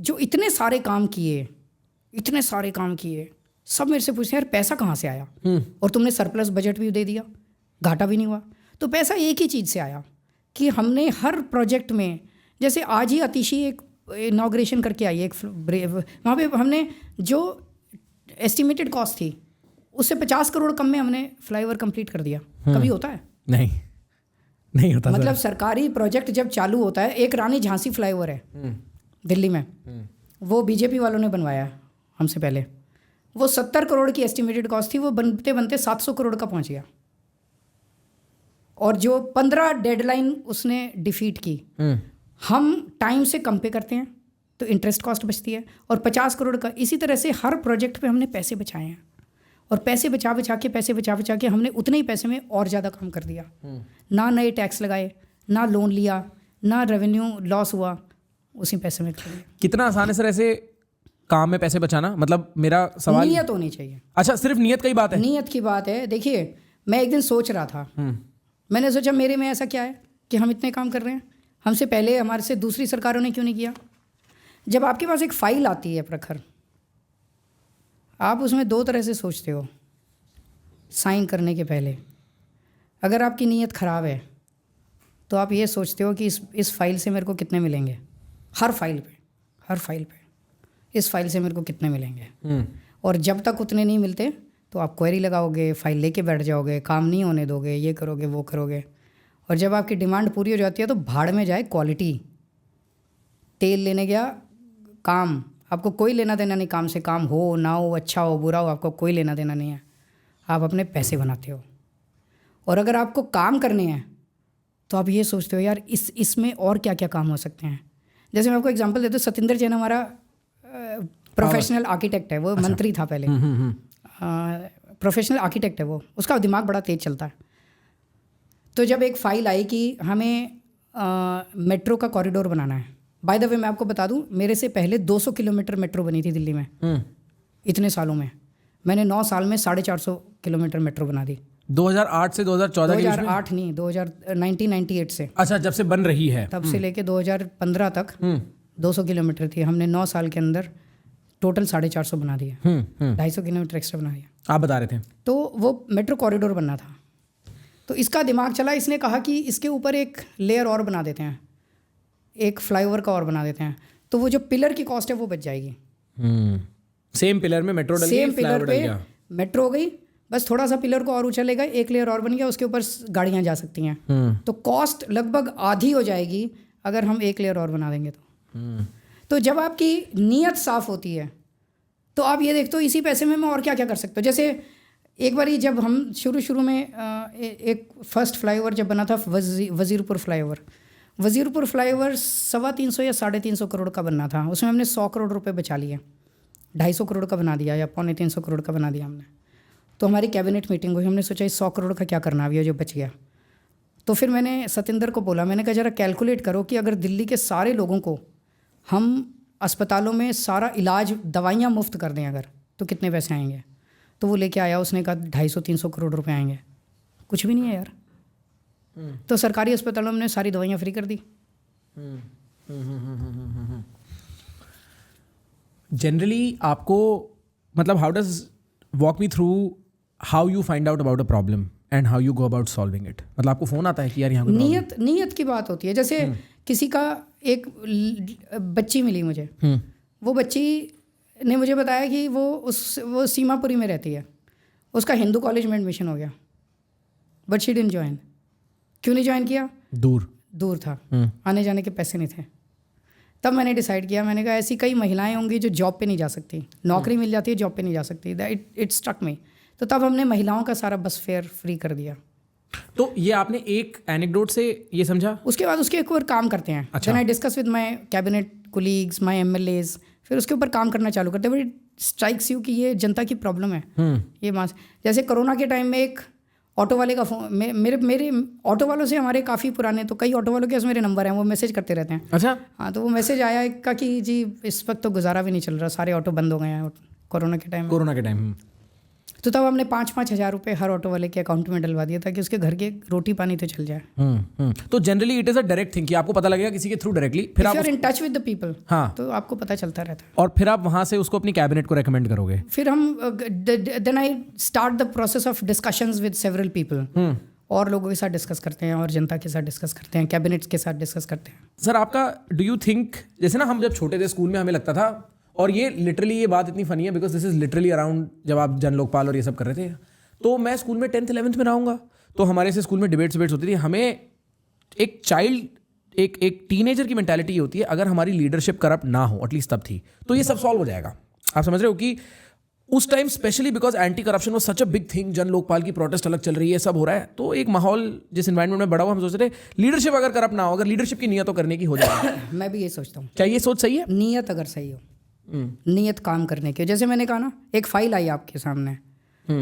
जो इतने सारे काम किए, सब मेरे से पूछते हैं यार पैसा कहाँ से आया? और तुमने सरप्लस बजट भी दे दिया, घाटा भी नहीं हुआ। तो पैसा एक ही चीज़ से आया कि हमने हर प्रोजेक्ट में, जैसे आज ही आतिशी एक इनॉग्रेशन करके आई एक वहाँ पे हमने जो एस्टिमेटेड कॉस्ट थी उससे 50 करोड़ कम में हमने फ्लाईओवर कंप्लीट कर दिया। कभी होता है? नहीं होता। मतलब सरकारी प्रोजेक्ट जब चालू होता है, एक रानी झांसी फ्लाईओवर है दिल्ली में, वो बीजेपी वालों ने बनवाया हमसे पहले। वो 70 करोड़ की एस्टिमेटेड कॉस्ट थी, वो बनते बनते 700 करोड़ का पहुंच गया। और जो 15 डेडलाइन उसने डिफीट की। हम टाइम से कम पे करते हैं तो इंटरेस्ट कॉस्ट बचती है, और 50 करोड़ का इसी तरह से हर प्रोजेक्ट पे हमने पैसे बचाए हैं। और पैसे बचा बचा के हमने उतने ही पैसे में और ज़्यादा काम कर दिया। ना नए टैक्स लगाए, ना लोन लिया, ना रेवेन्यू लॉस हुआ, उसी पैसे में कर दिया। कितना आसान है सर ऐसे काम में पैसे बचाना? मतलब मेरा सवाल, नियत होनी चाहिए। अच्छा, सिर्फ नियत की बात है? नियत की बात है। देखिए मैं एक दिन सोच रहा था, मैंने सोचा मेरे में ऐसा क्या है कि हम इतने काम कर रहे हैं, हमसे पहले हमारे से दूसरी सरकारों ने क्यों नहीं किया? जब आपके पास एक फ़ाइल आती है प्रखर, आप उसमें दो तरह से सोचते हो साइन करने के पहले। अगर आपकी नीयत ख़राब है तो आप ये सोचते हो कि इस फाइल से मेरे को कितने मिलेंगे, हर फाइल पे इस फाइल से मेरे को कितने मिलेंगे। और जब तक उतने नहीं मिलते तो आप क्वेरी लगाओगे, फाइल लेके बैठ जाओगे, काम नहीं होने दोगे, ये करोगे वो करोगे। और जब आपकी डिमांड पूरी हो जाती है तो भाड़ में जाए क्वालिटी। तेल लेने गया, काम, आपको कोई लेना देना नहीं काम से, काम हो ना हो, अच्छा हो बुरा हो, आपको कोई लेना देना नहीं है, आप अपने पैसे बनाते हो। और अगर आपको काम करने हैं तो आप ये सोचते हो यार इसमें और क्या क्या काम हो सकते हैं। जैसे मैं आपको एग्जांपल देता हूँ, सतिंदर जैन हमारा प्रोफेशनल आर्किटेक्ट है, वो मंत्री था पहले, प्रोफेशनल आर्किटेक्ट है वो, उसका दिमाग बड़ा तेज़ चलता है। तो जब एक फ़ाइल आई कि हमें मेट्रो का कॉरिडोर बनाना है, बाय द वे मैं आपको बता दूं, मेरे से पहले 200 किलोमीटर मेट्रो बनी थी दिल्ली में। इतने सालों में मैंने 9 साल में 450 किलोमीटर मेट्रो बना दी। 2008 से 2014 के बीच में? 2008 नहीं, 1998 से। अच्छा, जब से बन रही है तब से लेके 2015 तक 200 किलोमीटर थी, हमने 9 साल के अंदर टोटल 450 बना दिया, 250 किलोमीटर एक्स्ट्रा बना दिया। आप बता रहे थे तो वो मेट्रो कॉरिडोर बनना था, तो इसका दिमाग चला, इसने कहा कि इसके ऊपर एक लेयर और बना देते हैं, एक फ्लाईओवर का और बना देते हैं, तो वो जो पिलर की कॉस्ट है वो बच जाएगी। सेम पिलर में मेट्रो डल गई, सेम पिलर पे मेट्रो हो गई, बस थोड़ा सा पिलर को और ऊंचा ले गए, एक लेयर और बन गया, उसके ऊपर गाड़ियाँ जा सकती हैं। तो कॉस्ट लगभग आधी हो जाएगी अगर हम एक लेयर और बना देंगे तो जब आपकी नीयत साफ़ होती है तो आप ये देखते हो इसी पैसे में मैं और क्या क्या कर सकता हूँ। जैसे एक बारी जब हम शुरू में एक फर्स्ट फ्लाईओवर जब बना था वज़ीरपुर फ्लाईओवर, वज़ीरपुर फ्लाईओवर 350 या 350 करोड़ का बनना था, उसमें हमने 100 करोड़ रुपए बचा लिए, 250 करोड़ का बना दिया या 250 करोड़ का बना दिया हमने। तो हमारी कैबिनेट मीटिंग हुई, हमने सोचा इस 100 करोड़ का क्या करना है, ये जो बच गया। तो फिर मैंने सतिंदर को बोला, मैंने कहा ज़रा कैलकुलेट करो कि अगर दिल्ली के सारे लोगों को हम अस्पतालों में सारा इलाज, दवाइयाँ मुफ्त कर दें अगर, तो कितने पैसे आएंगे। तो वो लेके आया, उसने कहा 250-300 करोड़ रुपए आएंगे। कुछ भी नहीं है यार। तो सरकारी अस्पतालों में सारी दवाइयाँ फ्री कर दी। जनरली आपको, मतलब how does walk me through how you find out about a problem and how you go about solving it? मतलब आपको फ़ोन आता है कि यार यहाँ नीयत की बात होती है। जैसे किसी का एक बच्ची मिली मुझे, वो बच्ची ने मुझे बताया कि वो सीमापुरी में रहती है, उसका हिंदू कॉलेज में एडमिशन हो गया, बट शी डिडंट ज्वाइन। क्यों नहीं ज्वाइन किया? दूर था, आने जाने के पैसे नहीं थे। तब मैंने डिसाइड किया, मैंने कहा ऐसी कई महिलाएं होंगी जो जॉब पे नहीं जा सकती, नौकरी मिल जाती है, जॉब पे नहीं जा सकती। It struck me. तो तब हमने महिलाओं का सारा बस फेयर फ्री कर दिया। तो ये आपने एक एनेक्डोट से ये समझा? उसके बाद उसके ऊपर काम करते हैं। अच्छा। I discuss with my cabinet colleagues, my MLAs, फिर उसके ऊपर काम करना चालू करते हैं। बट इट स्ट्राइक्स यू कि ये जनता की प्रॉब्लम है। ये मास जैसे कोरोना के टाइम में एक ऑटो वाले का फोन, मेरे ऑटो वालों से हमारे काफ़ी पुराने, तो कई ऑटो वालों के पास मेरे नंबर हैं, वो मैसेज करते रहते हैं। अच्छा। हाँ, तो वो मैसेज आया एक का कि जी इस वक्त तो गुजारा भी नहीं चल रहा, सारे ऑटो बंद हो गए हैं कोरोना के टाइम। तो तब हमने 5-5 हज़ार रुपये हर ऑटो वाले के अकाउंट में डलवा दिया ताकि उसके घर के रोटी पानी तो चल जाए। तो generally it is a direct thing कि आपको पता लगेगा किसी के थ्रू डायरेक्टली, फिर आप in touch with the people, हाँ, तो आपको पता चलता रहता है। और फिर आप वहाँ से उसको अपनी कैबिनेट को रेकमेंड करोगे। फिर हम then I start the process of discussions with several people, और लोगों के साथ डिस्कस करते हैं, और जनता के साथ डिस्कस करते हैं, कैबिनेट्स के साथ डिस्कस करते हैं। सर आपका डू यू थिंक, जैसे ना हम जब छोटे थे स्कूल में हमें लगता था, और ये लिटरली ये बात इतनी फनी है because this is literally around जब आप जन लोकपाल और ये सब कर रहे थे, तो मैं स्कूल में 10th 11th में रहूँगा, तो हमारे से स्कूल में डिबेट्स होती थी। हमें एक चाइल्ड एक टीनेजर की मेंटालिटी होती है, अगर हमारी लीडरशिप करप्ट ना हो, एटलीस्ट तब थी, तो ये सब सॉल्व हो जाएगा। आप समझ रहे हो कि उस time specially because anti corruption was such a big thing, जन लोकपाल की प्रोटेस्ट अलग चल रही है, सब हो रहा है, तो एक माहौल जिस एनवायरनमेंट में बड़ा हुआ, हम सोच रहे थे लीडरशिप अगर करप्ट ना हो, अगर लीडरशिप की नीयत तो करने की हो जाए। मैं भी ये सोचता हूँ। क्या ये सोच सही है? नीयत अगर सही हो, नीयत काम करने की, जैसे मैंने कहा ना, एक फाइल आई आपके सामने,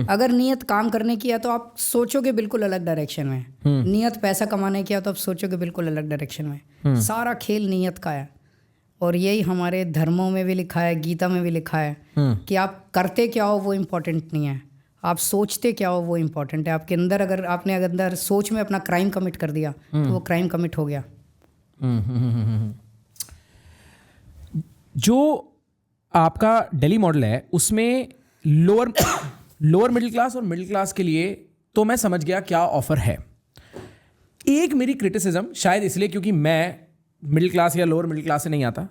अगर नीयत काम करने की है तो आप सोचोगे बिल्कुल अलग डायरेक्शन में। नीयत पैसा कमाने की है तो आप सोचोगे बिल्कुल अलग डायरेक्शन में। सारा खेल नीयत का है, और यही हमारे धर्मों में भी लिखा है, गीता में भी लिखा है कि आप करते क्या हो वो इम्पोर्टेंट नहीं है, आप सोचते क्या हो वो इम्पोर्टेंट है। आपके अंदर अगर आपने अंदर सोच में अपना क्राइम कमिट कर दिया तो वो क्राइम कमिट हो गया। जो आपका दिल्ली मॉडल है उसमें लोअर मिडिल क्लास और मिडिल क्लास के लिए तो मैं समझ गया क्या ऑफर है। एक मेरी क्रिटिसिज्म, शायद इसलिए क्योंकि मैं मिडिल क्लास या लोअर मिडिल क्लास से नहीं आता,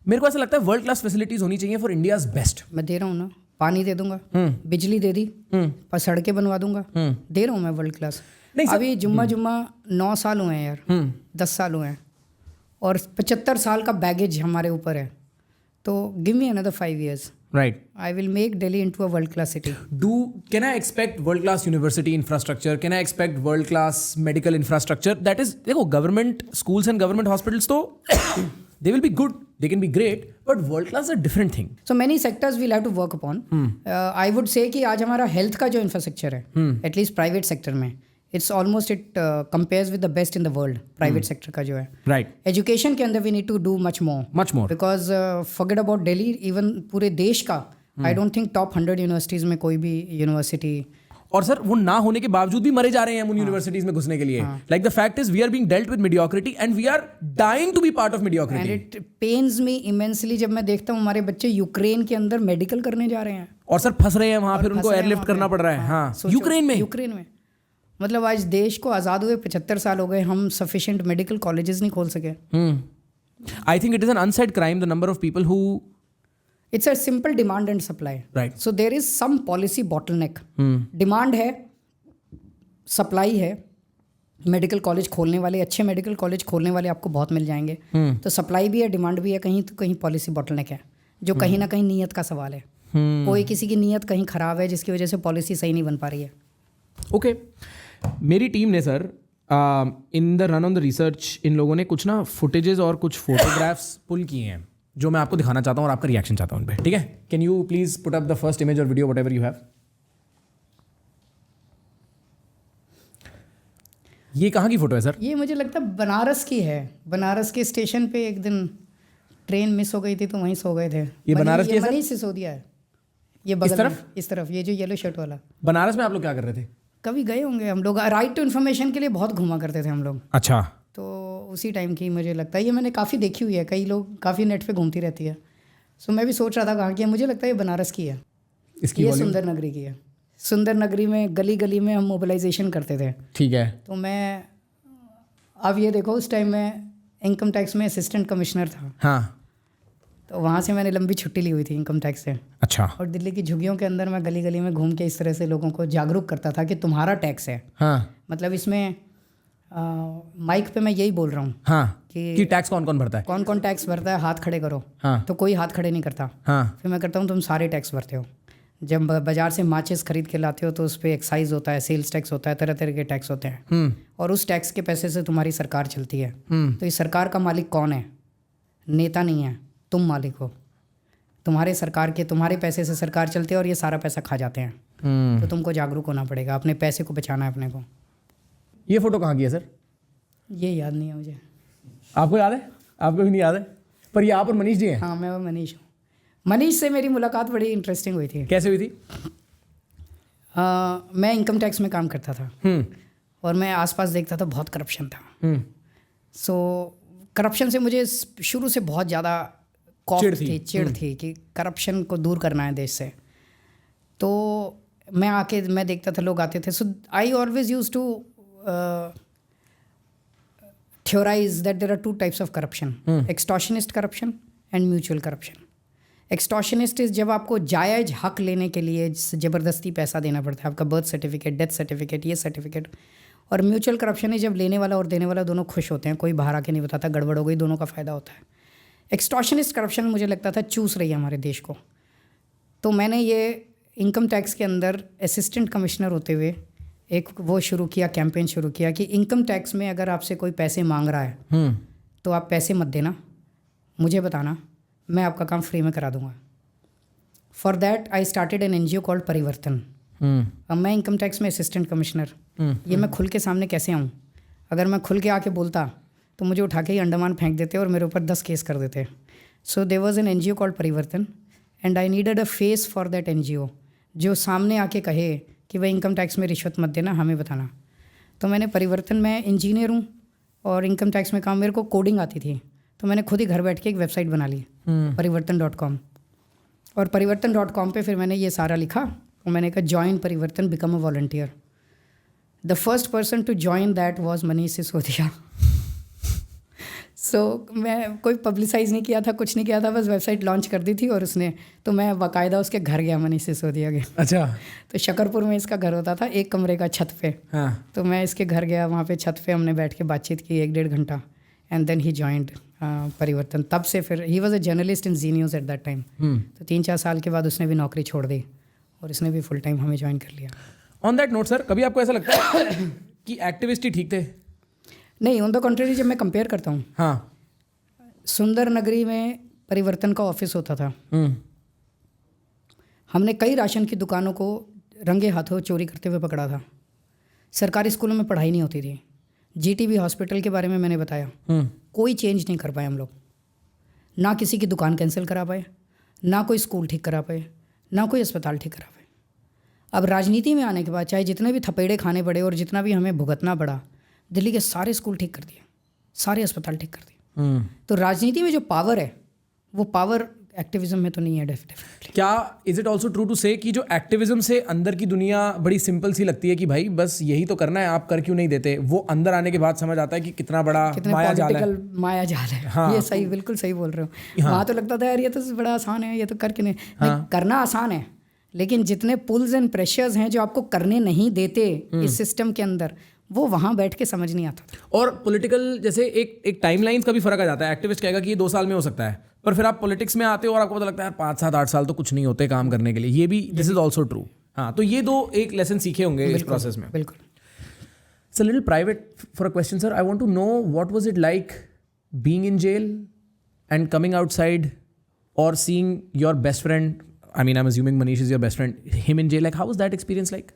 मेरे को ऐसा लगता है वर्ल्ड क्लास फैसिलिटीज होनी चाहिए फॉर इंडियाज बेस्ट। मैं दे रहा हूँ ना, पानी दे दूंगा, बिजली दे दी, पर सड़कें बनवा दूंगा, दे रहा हूँ मैं वर्ल्ड क्लास। अभी जुम्मा 9 साल हुए हैं यार, 10 साल हुए हैं, और 75 साल का बैगेज हमारे ऊपर है, तो give me another 5 years, right? I will make Delhi into a world class city. Can I expect world class university infrastructure? Can I expect world class medical infrastructure? That is, देखो government schools and government hospitals तो they will be good, they can be great, but world class is a different thing. So many sectors we'll have to work upon. I would say कि आज हमारा health का जो infrastructure है, at least private sector में, it's almost it compares with the best in the world, private sector का जो है. Right. Education के अंदर we need to do much more. Because forget about Delhi, even पूरे देश का, I don't think top 100 universities में कोई भी university. और सर वो ना होने के बावजूद भी मरे जा रहे हैं हम उन यूनिवर्सिटीज में घुसने के लिए. Like the fact is we are being dealt with mediocrity and we are dying to be part of mediocrity. And it pains me immensely जब मैं देखता हूँ हमारे बच्चे यूक्रेन के अंदर मेडिकल करने जा रहे हैं. और सर फंस रहे हैं वहाँ, फिर उनको एयरलिफ्ट करना पड़ रहा है. हाँ, यूक्रेन में. मतलब आज देश को आज़ाद हुए 75 साल हो गए, हम सफिशिएंट मेडिकल कॉलेजेस नहीं खोल सके. I think it is an unsaid crime the number of people who. It's a simple demand and supply. Right. So there is some policy bottleneck. Demand है, supply है. मेडिकल कॉलेज खोलने वाले, अच्छे मेडिकल कॉलेज खोलने वाले आपको बहुत मिल जाएंगे. तो सप्लाई भी है, डिमांड भी है, कहीं तो कहीं पॉलिसी बॉटलनेक है, जो कहीं ना कहीं नीयत का सवाल है. कोई किसी की नीयत कहीं ख़राब है जिसकी वजह से पॉलिसी सही नहीं बन पा रही है. ओके, मेरी टीम ने sir in the run on the research इन लोगों ने कुछ ना फुटेजेस और कुछ फोटोग्राफ्स पुल किए हैं जो मैं आपको दिखाना चाहता हूँ और आपका रिएक्शन चाहता हूँ उन पर. ठीक है, can you please put up the first image or video whatever you have. ये कहाँ की फोटो है सर? ये मुझे लगता है बनारस की है. बनारस के स्टेशन पे एक दिन ट्रेन मिस हो गई थी तो वहीं सो गए थे. ये बनारस की है सर? मनीष सिसोदिया है. ये बगल इस तरफ ये जो येलो शर्ट वाला. बनारस में आप लोग क्या कर रहे थे? कभी गए होंगे हम लोग, राइट टू इन्फॉर्मेशन के लिए बहुत घूमा करते थे हम लोग. अच्छा. तो उसी टाइम की मुझे लगता है, ये मैंने काफ़ी देखी हुई है, कई लोग काफ़ी नेट पे घूमती रहती है. सो मैं भी सोच रहा था कहाँ की है, मुझे लगता है ये बनारस की है. इसकी ये सुंदर नगरी की है. सुंदर नगरी में गली गली में हम मोबिलाइजेशन करते थे. ठीक है. तो मैं अब ये देखो, उस टाइम में इनकम टैक्स में असिस्टेंट कमिश्नर था. हाँ. तो वहाँ से मैंने लंबी छुट्टी ली हुई थी इनकम टैक्स से। अच्छा। और दिल्ली की झुग्गियों के अंदर मैं गली गली में घूम के इस तरह से लोगों को जागरूक करता था कि तुम्हारा टैक्स है। हाँ मतलब इसमें माइक पे मैं यही बोल रहा हूँ हाँ कि टैक्स कौन कौन भरता है। कौन कौन टैक्स भरता है, हाथ खड़े करो। हाँ तो कोई हाथ खड़े नहीं करता। हाँ फिर मैं करता हूँ तुम सारे टैक्स भरते हो। जब बाजार से माचिस खरीद के लाते हो तो उस पर एक्साइज होता है, सेल्स टैक्स होता है, तरह तरह के टैक्स होते हैं। और उस टैक्स के पैसे से तुम्हारी सरकार चलती है। तो इस सरकार का मालिक कौन है? नेता नहीं है, तुम मालिक हो। तुम्हारे सरकार के तुम्हारे पैसे से सरकार चलती है और ये सारा पैसा खा जाते हैं। तो तुमको जागरूक होना पड़ेगा, अपने पैसे को बचाना है अपने को। ये फोटो कहाँ की है सर? ये याद नहीं है मुझे। आपको याद है? आपको भी नहीं याद है? पर ये आप और मनीष जी हैं। हाँ, मैं वो मनीष हूँ। मनीष से मेरी मुलाकात बड़ी इंटरेस्टिंग हुई थी। कैसे हुई थी? मैं इनकम टैक्स में काम करता था और मैं आसपास देखता था बहुत करप्शन था। सो करप्शन से मुझे शुरू से बहुत ज़्यादा चिढ़ थी कि करप्शन को दूर करना है देश से। तो मैं देखता था लोग आते थे। So I always use to theorize that there are two types of corruption, extortionist corruption and mutual corruption. Extortionist is जब आपको जायज़ हक लेने के लिए ज़बरदस्ती पैसा देना पड़ता है, आपका बर्थ सर्टिफिकेट, डेथ सर्टिफिकेट, ये सर्टिफिकेट। और म्यूचुअल करप्शन है जब लेने वाला और देने वाला दोनों खुश होते हैं, कोई बाहर आके नहीं बताता गड़बड़ हो गई, दोनों का फ़ायदा होता है। एक्सटॉर्शनिस्ट करप्शन मुझे लगता था चूस रही है हमारे देश को। तो मैंने ये इनकम टैक्स के अंदर असिस्टेंट कमिश्नर होते हुए एक वो शुरू किया, कैंपेन शुरू किया कि इनकम टैक्स में अगर आपसे कोई पैसे मांग रहा है तो आप पैसे मत देना, मुझे बताना, मैं आपका काम फ्री में करा दूंगा। For that I started an NGO called Parivartan. अब मैं इनकम टैक्स में असिस्टेंट कमिश्नर, ये मैं खुल के सामने कैसे आऊँ? अगर मैं खुल के आके बोलता तो मुझे उठा के ही अंडमान फेंक देते और मेरे ऊपर 10 केस कर देते। So there was an NGO called Parivartan and I needed a face for that NGO जो सामने आके कहे कि भाई इनकम टैक्स में रिश्वत मत देना, हमें बताना। तो मैंने परिवर्तन में इंजीनियर हूँ और इनकम टैक्स में काम, मेरे को कोडिंग आती थी, तो मैंने खुद ही घर बैठ के एक वेबसाइट बना ली, परिवर्तन.com। और परिवर्तन.com पे फिर मैंने ये सारा लिखा और मैंने कहा join Parivartan, become a volunteer. The first person to join that was Manish Sisodia. So मैं कोई पब्लिसाइज़ नहीं किया था, कुछ नहीं किया था, बस वेबसाइट लॉन्च कर दी थी और उसने, तो मैं बाकायदा उसके घर गया, मनीष सिसोदिया के। अच्छा। तो शकरपुर में इसका घर होता था, एक कमरे का छत पे। हाँ। तो मैं इसके घर गया, वहाँ पे छत पे हमने बैठ के बातचीत की 1-1.5 घंटा एंड देन ही जॉइंड परिवर्तन। तब से फिर he was a journalist in Zee News at that time. तो 3-4 साल के बाद उसने भी नौकरी छोड़ दी और इसने भी फुल टाइम हमें ज्वाइन कर लिया। ऑन दैट नोट सर, कभी आपको ऐसा लगता है कि एक्टिविस्ट ही ठीक थे? नहीं, ऑन द कॉन्ट्रेरी, जब मैं कंपेयर करता हूँ, हाँ, सुंदर नगरी में परिवर्तन का ऑफिस होता था। हमने कई राशन की दुकानों को रंगे हाथों चोरी करते हुए पकड़ा था। सरकारी स्कूलों में पढ़ाई नहीं होती थी। GTB हॉस्पिटल के बारे में मैंने बताया, कोई चेंज नहीं कर पाए हम लोग। ना किसी की दुकान कैंसिल करा पाए, ना कोई स्कूल ठीक करा पाए, ना कोई अस्पताल ठीक करा पाए। अब राजनीति में आने के बाद चाहे जितने भी थपेड़े खाने पड़े और जितना भी हमें भुगतना पड़ा, दिल्ली के सारे स्कूल ठीक कर दिए, सारे अस्पताल ठीक कर दिए। तो राजनीति में जो पावर है वो पावर एक्टिविज्म में तो नहीं है डेफिनेटली। क्या is it also true to say कि जो एक्टिविज्म से अंदर की दुनिया बड़ी सिंपल सी लगती है कि भाई बस यही तो करना है, आप कर क्यों नहीं देते, वो अंदर आने के बाद समझ आता है कि कितना बड़ा माया जाल है। माया जाल है। हाँ, ये सही, बिल्कुल सही बोल रहे हो। हाँ, वहाँ तो लगता था यार ये तो बड़ा आसान है, ये तो करके नहीं, हाँ, करना आसान है, लेकिन जितने पुल्स एंड प्रेशर्स हैं जो आपको करने नहीं देते इस सिस्टम के अंदर, वो वहाँ बैठ के समझ नहीं आता। और पॉलिटिकल जैसे एक टाइमलाइन का भी फर्क आ जाता है। एक्टिविस्ट कहेगा कि ये 2 साल में हो सकता है, पर फिर आप पॉलिटिक्स में आते हो और आपको पता लगता है 5, 7, 8 साल तो कुछ नहीं होते काम करने के लिए। ये भी दिस इज ऑल्सो ट्रू। हाँ, तो ये 2 एक लेसन सीखे होंगे इस प्रोसेस में। बिल्कुल। So little private for a question sir, I want to know what was it like being in jail and coming outside और seeing your best friend, I mean I am assuming Manish is your best friend, him in jail, like how was that experience like?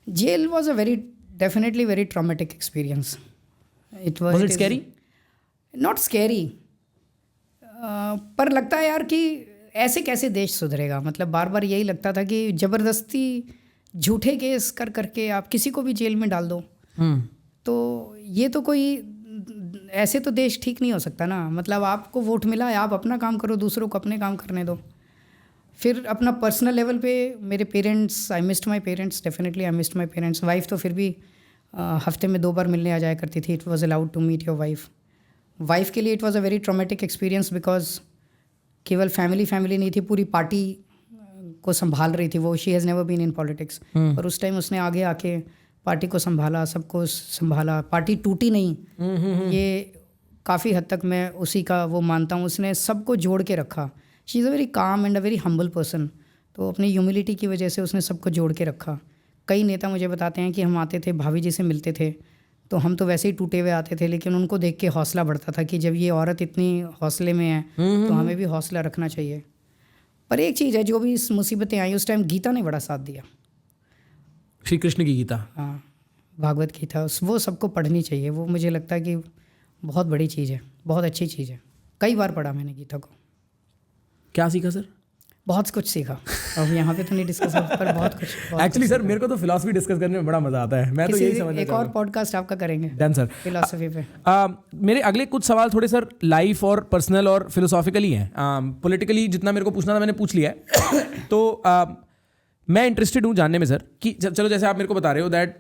Jail was a definitely very traumatic experience. Was it scary? Not scary. पर लगता है यार कि ऐसे कैसे देश सुधरेगा। मतलब बार बार यही लगता था कि ज़बरदस्ती झूठे केस कर करके आप किसी को भी जेल में डाल दो, तो ये तो कोई, ऐसे तो देश ठीक नहीं हो सकता ना। मतलब आपको वोट मिला है, आप अपना काम करो, दूसरों को अपने काम करने दो। फिर अपना पर्सनल लेवल पे मेरे parents, I missed my parents, definitely I missed my parents. Wife तो फिर भी हफ्ते में 2 बार मिलने आ जाया करती थी। It was allowed to meet your wife. Wife के लिए it was a very traumatic experience because केवल फैमिली नहीं थी, पूरी पार्टी को संभाल रही थी वो. She has never been in politics, और उस टाइम उसने आगे आके पार्टी को संभाला, सबको संभाला. पार्टी टूटी नहीं, ये काफ़ी हद तक मैं उसी का वो मानता हूँ. उसने सबको जोड़ के रखा. She is a very calm and a very humble person. तो अपनी ह्यूमिलिटी की वजह से उसने सबको जोड़ के रखा. कई नेता मुझे बताते हैं कि हम आते थे, भाभी जी से मिलते थे, तो हम तो वैसे ही टूटे हुए आते थे, लेकिन उनको देख के हौसला बढ़ता था कि जब ये औरत इतनी हौसले में है तो हमें भी हौसला रखना चाहिए. पर एक चीज़ है, जो भी इस मुसीबतें आई उस टाइम गीता ने बड़ा साथ दिया. श्री कृष्ण की गीता. हाँ, भागवत गीता, वो सबको पढ़नी चाहिए. वो मुझे लगता है कि बहुत बड़ी चीज़ है, बहुत अच्छी चीज़ है. कई बार पढ़ा मैंने गीता को. क्या सीखा सर? बहुत कुछ सीखा. अब यहाँ पे तो नहीं डिस्कस हो, पर बहुत कुछ. एक्चुअली सर मेरे को तो फिलॉसफी डिस्कस करने में बड़ा मजा आता है. मैं तो यही समझना एक और पॉडकास्ट आपका करेंगे डन सर फिलॉसफी पे. मेरे अगले कुछ सवाल थोड़े सर लाइफ और पर्सनल और फिलोसॉफिकली हैं. पॉलिटिकली जितना मेरे को पूछना था मैंने पूछ लिया है. तो मैं इंटरेस्टेड हूँ जानने में सर कि चलो जैसे आप मेरे को बता रहे हो दैट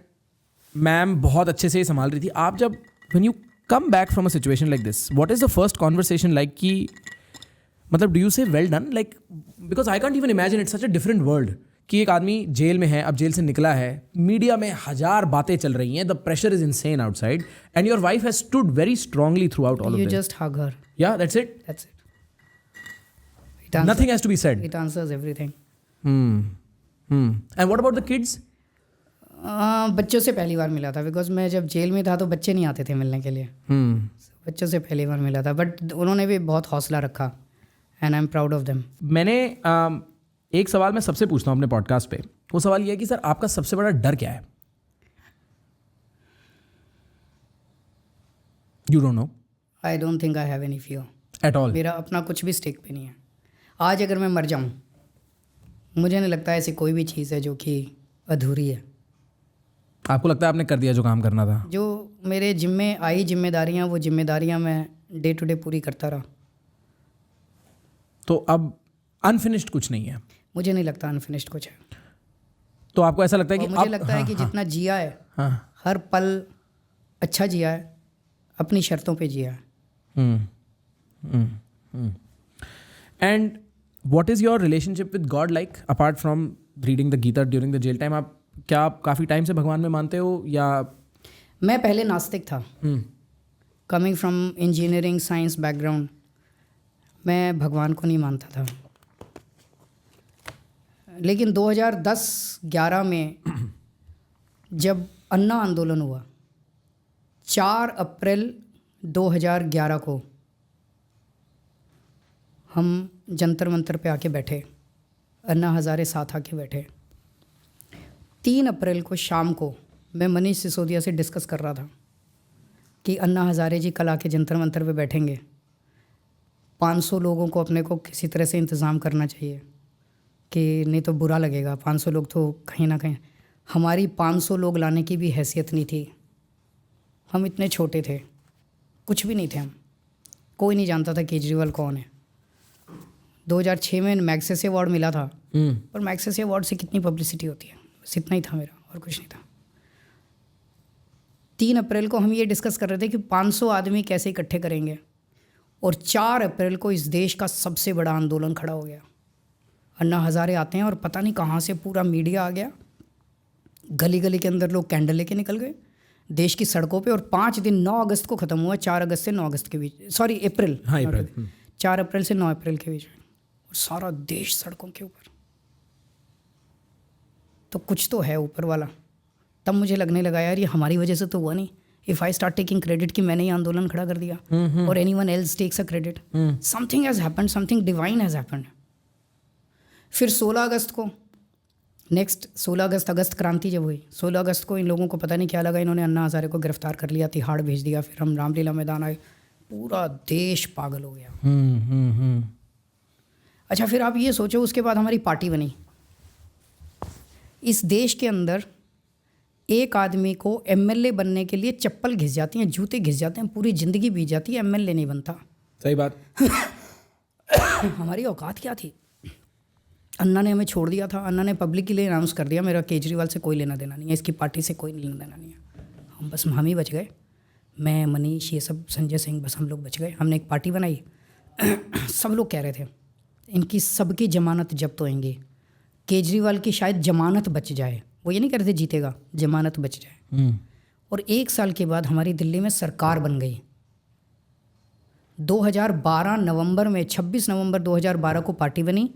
मैम बहुत अच्छे से संभाल रही थी. आप जब when you come back from a situation like this, what is the first conversation like कि मतलब डू यू से well done, like because I can't even imagine it's such a different world कि एक आदमी जेल में है, अब जेल से निकला है, मीडिया में 1000 बातें चल रही हैं, the pressure is insane outside and your wife has stood very strongly through out all of You this. just hug her. या that's it. That's it. It answers, Nothing has to be said. it answers everything. And what about the kids? बच्चों से पहली बार मिला था, बिकॉज मैं जब जेल में था तो बच्चे नहीं आते थे मिलने के लिए. बच्चों से पहली बार मिला था, बट उन्होंने भी बहुत हौसला रखा and I am proud of them. मैंने एक सवाल मैं सबसे पूछता हूँ अपने पॉडकास्ट पे. वो सवाल ये है कि सर आपका सबसे बड़ा डर क्या है? You don't know? I don't think I have any fear at all. मेरा अपना कुछ भी स्टेक पे नहीं है. आज अगर मैं मर जाऊँ, मुझे नहीं लगता ऐसी कोई भी चीज़ है जो कि अधूरी है. आपको लगता है आपने कर दिया जो काम करना था? जो मेरे जिम्मे आई जिम्मेदारियाँ, वो जिम्मेदारियाँ मैं डे टू डे पूरी करता रहा. तो अब अनफिनिश्ड कुछ नहीं है? मुझे नहीं लगता अनफिनिश्ड कुछ है. तो आपको ऐसा लगता है कि मुझे लगता है कि जितना जिया है, हाँ. हर पल अच्छा जिया है, अपनी शर्तों पे जिया है. And what is your relationship with God like apart from reading the Gita during the jail time? आप क्या आप काफ़ी टाइम से भगवान में मानते हो या? मैं पहले नास्तिक था. Coming from engineering science background, मैं भगवान को नहीं मानता था. लेकिन 2010-11 में जब अन्ना आंदोलन हुआ, 4 अप्रैल 2011 को हम जंतर मंतर पे आके बैठे, अन्ना हज़ारे साथ आके बैठे. 3 अप्रैल को शाम को मैं मनीष सिसोदिया से डिस्कस कर रहा था कि अन्ना हज़ारे जी कल आके जंतर मंतर पे बैठेंगे, 500 लोगों को अपने को किसी तरह से इंतज़ाम करना चाहिए कि नहीं तो बुरा लगेगा. 500 लोग तो कहीं ना कहीं, हमारी 500 लोग लाने की भी हैसियत नहीं थी. हम इतने छोटे थे, कुछ भी नहीं थे. हम कोई नहीं जानता था केजरीवाल कौन है. 2006 में मैग्सेसे अवार्ड मिला था, पर मैग्सेसे अवार्ड से कितनी पब्लिसिटी होती है, बस इतना ही था मेरा, और कुछ नहीं था. 3 अप्रैल को हम ये डिस्कस कर रहे थे कि 500 आदमी कैसे इकट्ठे करेंगे, और 4 अप्रैल को इस देश का सबसे बड़ा आंदोलन खड़ा हो गया. अन्ना हज़ारे आते हैं और पता नहीं कहाँ से पूरा मीडिया आ गया, गली गली के अंदर लोग कैंडल लेके निकल गए देश की सड़कों पे, और 5 दिन 9 अगस्त को ख़त्म हुआ. 4 अगस्त से 9 अगस्त के बीच, सॉरी अप्रैल, हाँ अप्रैल, 4 अप्रैल से 9 अप्रैल के बीच में, और सारा देश सड़कों के ऊपर. तो कुछ तो है ऊपर वाला. तब मुझे लगने लगा यार ये हमारी वजह से तो हुआ नहीं. If I start taking credit कि मैंने ये आंदोलन खड़ा कर दिया, और anyone else takes a credit, something has happened, something divine has happened. फिर 16 अगस्त को, नेक्स्ट 16 अगस्त, अगस्त क्रांति जब हुई, 16 अगस्त को इन लोगों को पता नहीं क्या लगा, इन्होंने अन्ना हज़ारे को गिरफ्तार कर लिया, तिहाड़ भेज दिया. फिर हम रामलीला मैदान आए, पूरा देश पागल हो गया. अच्छा, फिर आप ये सोचो, उसके बाद हमारी पार्टी बनी. इस देश के अंदर एक आदमी को एमएलए बनने के लिए चप्पल घिस जाती हैं, जूते घिस जाते हैं, पूरी ज़िंदगी बीत जाती है, एमएलए नहीं बनता. सही बात. हमारी औकात क्या थी? अन्ना ने हमें छोड़ दिया था. अन्ना ने पब्लिकली अनाउंस कर दिया मेरा केजरीवाल से कोई लेना देना नहीं है, इसकी पार्टी से कोई लेना देना नहीं है. हम ही बच गए, मैं, मनीष, ये सब, संजय सिंह, बस हम लोग बच गए. हमने एक पार्टी बनाई. सब लोग कह रहे थे इनकी सबकी जमानत जब्त होएंगी। केजरीवाल की शायद जमानत बच जाए, वो ये नहीं कहते जीतेगा, जमानत बच जाए। और 1 साल के बाद हमारी दिल्ली में सरकार बन गई। 2012 नवंबर में 26 नवंबर 2012 को पार्टी बनी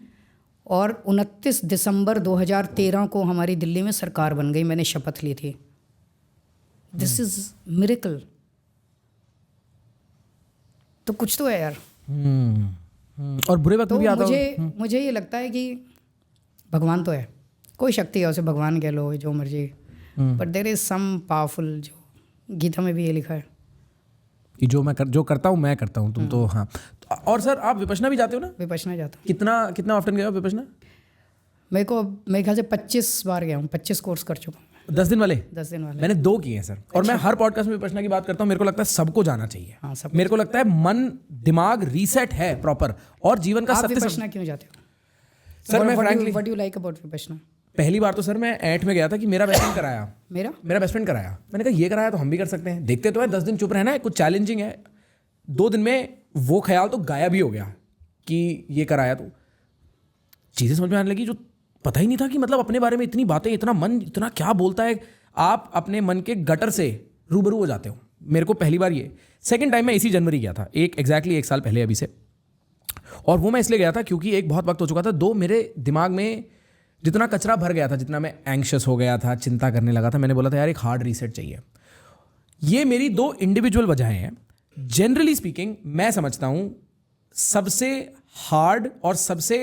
और 29 दिसंबर 2013 को हमारी दिल्ली में सरकार बन गई। मैंने शपथ ली थी। This is miracle. तो कुछ तो है यार। और बुरे वक्त तो भी आता हो। मुझे ये लगता है कि भगवान तो है, कोई शक्ति है, उसे भगवान कह लो, जो मर्जी, but there is some powerful. जो गीता में भी ये लिखा है कि जो करता हूँ मैं करता हूँ, तुम तो हाँ। और सर आप विपश्यना भी जाते हो ना? विपश्यना जाता हूँ। कितना ऑफ्टन गए हो विपश्यना? मेरे ख्याल से 25 बार गया हूँ, 25 कोर्स कर चुका हूँ। 10 दिन वाले? 10 दिन वाले मैंने 2 किए हैं सर। और मैं हर पॉडकास्ट में विपश्यना की बात करता हूँ। मेरे को लगता है सबको जाना चाहिए। हाँ, सब। मेरे को लगता है मन दिमाग रीसेट है प्रॉपर, और जीवन का आप सत्य। विपश्यना क्यों जाते हो सर मैं frankly, what do like about Vipassana? पहली बार तो सर मैं 8 में गया था कि मेरा बेस्ट फ्रेंड कराया। मेरा बेस्ट फ्रेंड कराया। मैंने कहा ये कराया तो हम भी कर सकते हैं, देखते तो है। 10 दिन चुप रहना है, कुछ चैलेंजिंग है। 2 दिन में वो ख्याल तो गायब ही हो गया कि ये कराया। तो चीज़ें समझ में आने लगी जो पता ही नहीं था कि मतलब अपने बारे में इतनी बातें, इतना मन इतना क्या बोलता है। आप अपने मन के गटर से रूबरू हो जाते हो। मेरे को पहली बार ये, सेकेंड टाइम मैं इसी जनवरी गया था, एग्जैक्टली 1 साल पहले अभी से। और वो मैं इसलिए गया था क्योंकि एक बहुत वक्त हो चुका था। 2 मेरे दिमाग में जितना कचरा भर गया था, जितना मैं एंग्शियस हो गया था, चिंता करने लगा था, मैंने बोला था यार एक हार्ड रीसेट चाहिए। ये मेरी 2 इंडिविजुअल वजहें हैं। जनरली स्पीकिंग मैं समझता हूं सबसे हार्ड और सबसे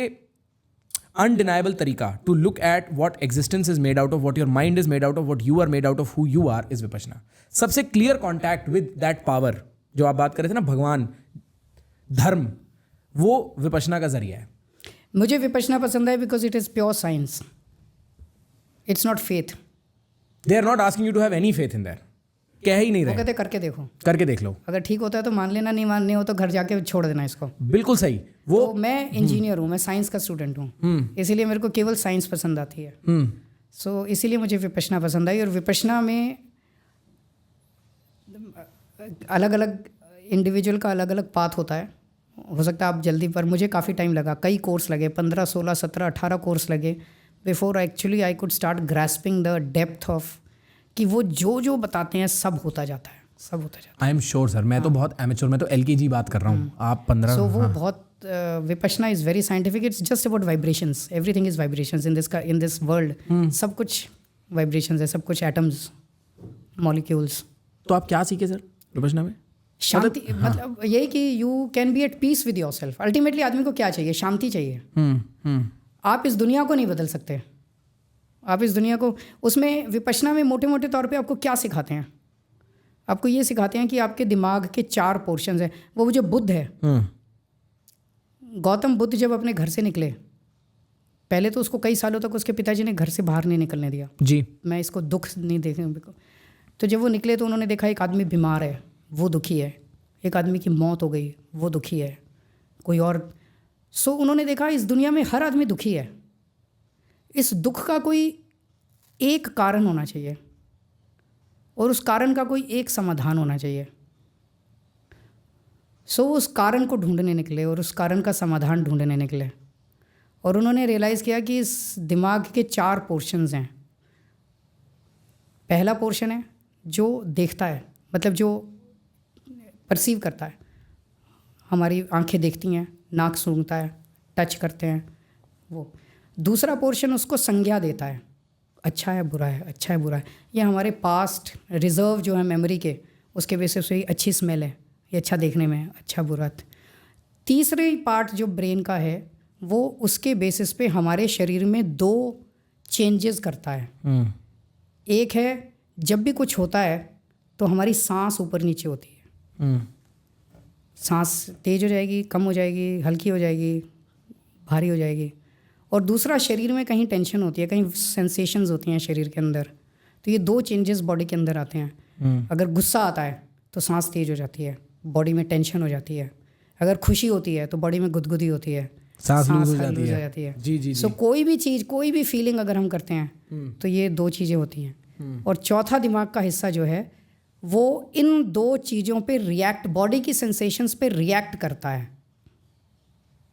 अनडिनाइबल तरीका to look at what existence is made out of, what your mind is made out of, what you are made out of, who you are, is Vipassana. सबसे clear contact with that power, जो आप बात कर रहे थे ना, भगवान, धर्म, वो विपश्यना का जरिया है। मुझे विपश्यना पसंद है because it is pure science, it's not faith. They are not asking you to have any faith in that. कह ही नहीं वो रहे, कहते करके देखो, करके देख लो। अगर ठीक होता है तो मान लेना, नहीं मानने हो तो घर जाके छोड़ देना इसको। बिल्कुल सही। वो तो मैं इंजीनियर हूँ, मैं साइंस का स्टूडेंट हूँ, इसीलिए मेरे को केवल साइंस पसंद आती है। सो इसीलिए मुझे विपश्यना पसंद आई। और विपश्यना में अलग अलग इंडिविजुअल का अलग अलग पाथ होता है। हो सकता है आप जल्दी, पर मुझे काफ़ी टाइम लगा, कई कोर्स लगे, 15 16 17 18 कोर्स लगे before actually I could start grasping the depth of कि वो जो बताते हैं सब होता जाता है, सब होता जाता है। आई एम श्योर सर, मैं तो बहुत एमेच्योर, मैं तो LKG बात कर रहा हूँ, आप 15। सो वो बहुत Vipassana is very scientific. It's just about vibrations, everything is vibrations in this world. सब कुछ वाइब्रेशंस है, सब कुछ एटम्स, मॉलिक्यूल्स। तो आप क्या सीखे सर विपश्यना में? शांति, मतलब यही कि you can be at peace with your self. Ultimately आदमी को क्या चाहिए? शांति चाहिए। आप इस दुनिया को नहीं बदल सकते, आप इस दुनिया को, उसमें विपश्यना में मोटे मोटे तौर पे आपको क्या सिखाते हैं? आपको ये सिखाते हैं कि आपके दिमाग के 4 पोर्शंस हैं। वो जो बुद्ध है, गौतम बुद्ध जब अपने घर से निकले, पहले तो उसको कई सालों तक उसके पिताजी ने घर से बाहर नहीं निकलने दिया जी। मैं इसको दुख नहीं देखे। तो जब वो निकले तो उन्होंने देखा एक आदमी बीमार है, वो दुखी है, एक आदमी की मौत हो गई, वो दुखी है, कोई और। सो उन्होंने देखा इस दुनिया में हर आदमी दुखी है, इस दुख का कोई एक कारण होना चाहिए और उस कारण का कोई एक समाधान होना चाहिए। सो उस कारण को ढूंढने निकले और उस कारण का समाधान ढूंढने निकले। और उन्होंने रियलाइज़ किया कि इस दिमाग के 4 पोर्शंस हैं। पहला पोर्शन है जो देखता है, मतलब जो परसीव करता है, हमारी आंखें देखती हैं, नाक सूंघता है, टच करते हैं वो। दूसरा पोर्शन उसको संज्ञा देता है, अच्छा है बुरा है, अच्छा है बुरा है। ये हमारे पास्ट रिजर्व जो है मेमोरी के, उसके बेसिस पे अच्छी स्मेल है, ये अच्छा देखने में है, अच्छा बुरा। तीसरे पार्ट जो ब्रेन का है वो उसके बेसिस पे हमारे शरीर में 2 चेंजेस करता है। एक है जब भी कुछ होता है तो हमारी सांस ऊपर नीचे होती है, सांस तेज हो जाएगी, कम हो जाएगी, हल्की हो जाएगी, भारी हो जाएगी। और दूसरा शरीर में कहीं टेंशन होती है, कहीं सेंसेशंस होती हैं शरीर के अंदर। तो ये 2 चेंजेस बॉडी के अंदर आते हैं। अगर गुस्सा आता है तो सांस तेज हो जाती है, बॉडी में टेंशन हो जाती है। अगर खुशी होती है तो बॉडी में गुदगुदी होती है, सांस लूज हो जाती है। जी। सो कोई भी चीज़, कोई भी फीलिंग अगर हम करते हैं तो ये 2 चीज़ें होती हैं। और चौथा दिमाग का हिस्सा जो है वो इन 2 चीज़ों पे रिएक्ट, बॉडी की सेंसेशंस पे रिएक्ट करता है।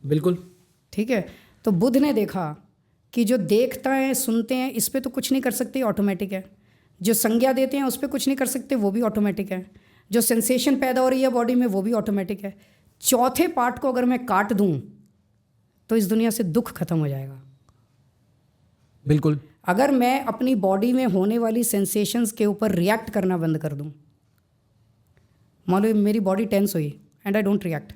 बिल्कुल। ठीक है। तो बुद्ध ने देखा कि जो देखता है सुनते हैं इस पे तो कुछ नहीं कर सकते, ऑटोमेटिक है। जो संज्ञा देते हैं उस पर कुछ नहीं कर सकते, वो भी ऑटोमेटिक है। जो सेंसेशन पैदा हो रही है बॉडी में वो भी ऑटोमेटिक है। चौथे पार्ट को अगर मैं काट दूं तो इस दुनिया से दुख खत्म हो जाएगा। बिल्कुल। अगर मैं अपनी बॉडी में होने वाली सेंसेशंस के ऊपर रिएक्ट करना बंद कर दूं, मान लो मेरी बॉडी टेंस हुई एंड आई डोंट रिएक्ट,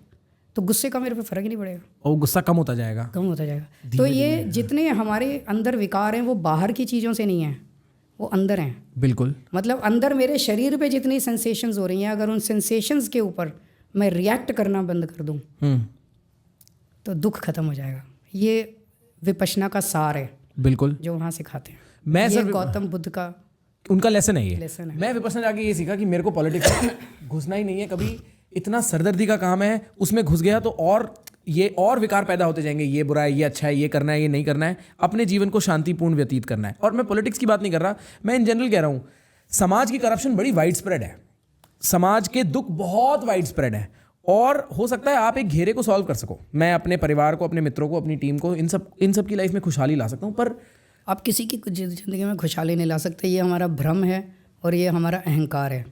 तो गुस्से का मेरे पे फर्क ही नहीं पड़ेगा, और गुस्सा कम होता जाएगा, कम होता जाएगा। तो ये जितने हमारे अंदर विकार हैं वो बाहर की चीज़ों से नहीं हैं, वो अंदर हैं। बिल्कुल। मतलब अंदर मेरे शरीर पे जितनी सेंसेशंस हो रही हैं, अगर उन सेंसेशंस के ऊपर मैं रिएक्ट करना बंद कर दूं तो दुख खत्म हो जाएगा। ये विपश्यना का सार है, बिल्कुल, जो वहाँ सिखाते हैं। मैं ये सर गौतम बुद्ध का उनका लेसन है ये। लेसन है। मैं विपश्यना जाके ये सीखा कि मेरे को पॉलिटिक्स घुसना ही नहीं है कभी। इतना सरदर्दी का काम है, उसमें घुस गया तो और विकार पैदा होते जाएंगे। ये बुरा है, ये अच्छा है, ये करना है, ये नहीं करना है। अपने जीवन को शांतिपूर्ण व्यतीत करना है। और मैं पॉलिटिक्स की बात नहीं कर रहा, मैं इन जनरल कह रहा हूँ, समाज की करप्शन बड़ी वाइड स्प्रेड है, समाज के दुख बहुत वाइड स्प्रेड है, और हो सकता है आप एक घेरे को सॉल्व कर सको। मैं अपने परिवार को, अपने मित्रों को, अपनी टीम को, इन सब की लाइफ में खुशहाली ला सकता हूँ, पर आप किसी की ज़िंदगी में खुशहाली नहीं ला सकते। ये हमारा भ्रम है और ये हमारा अहंकार है।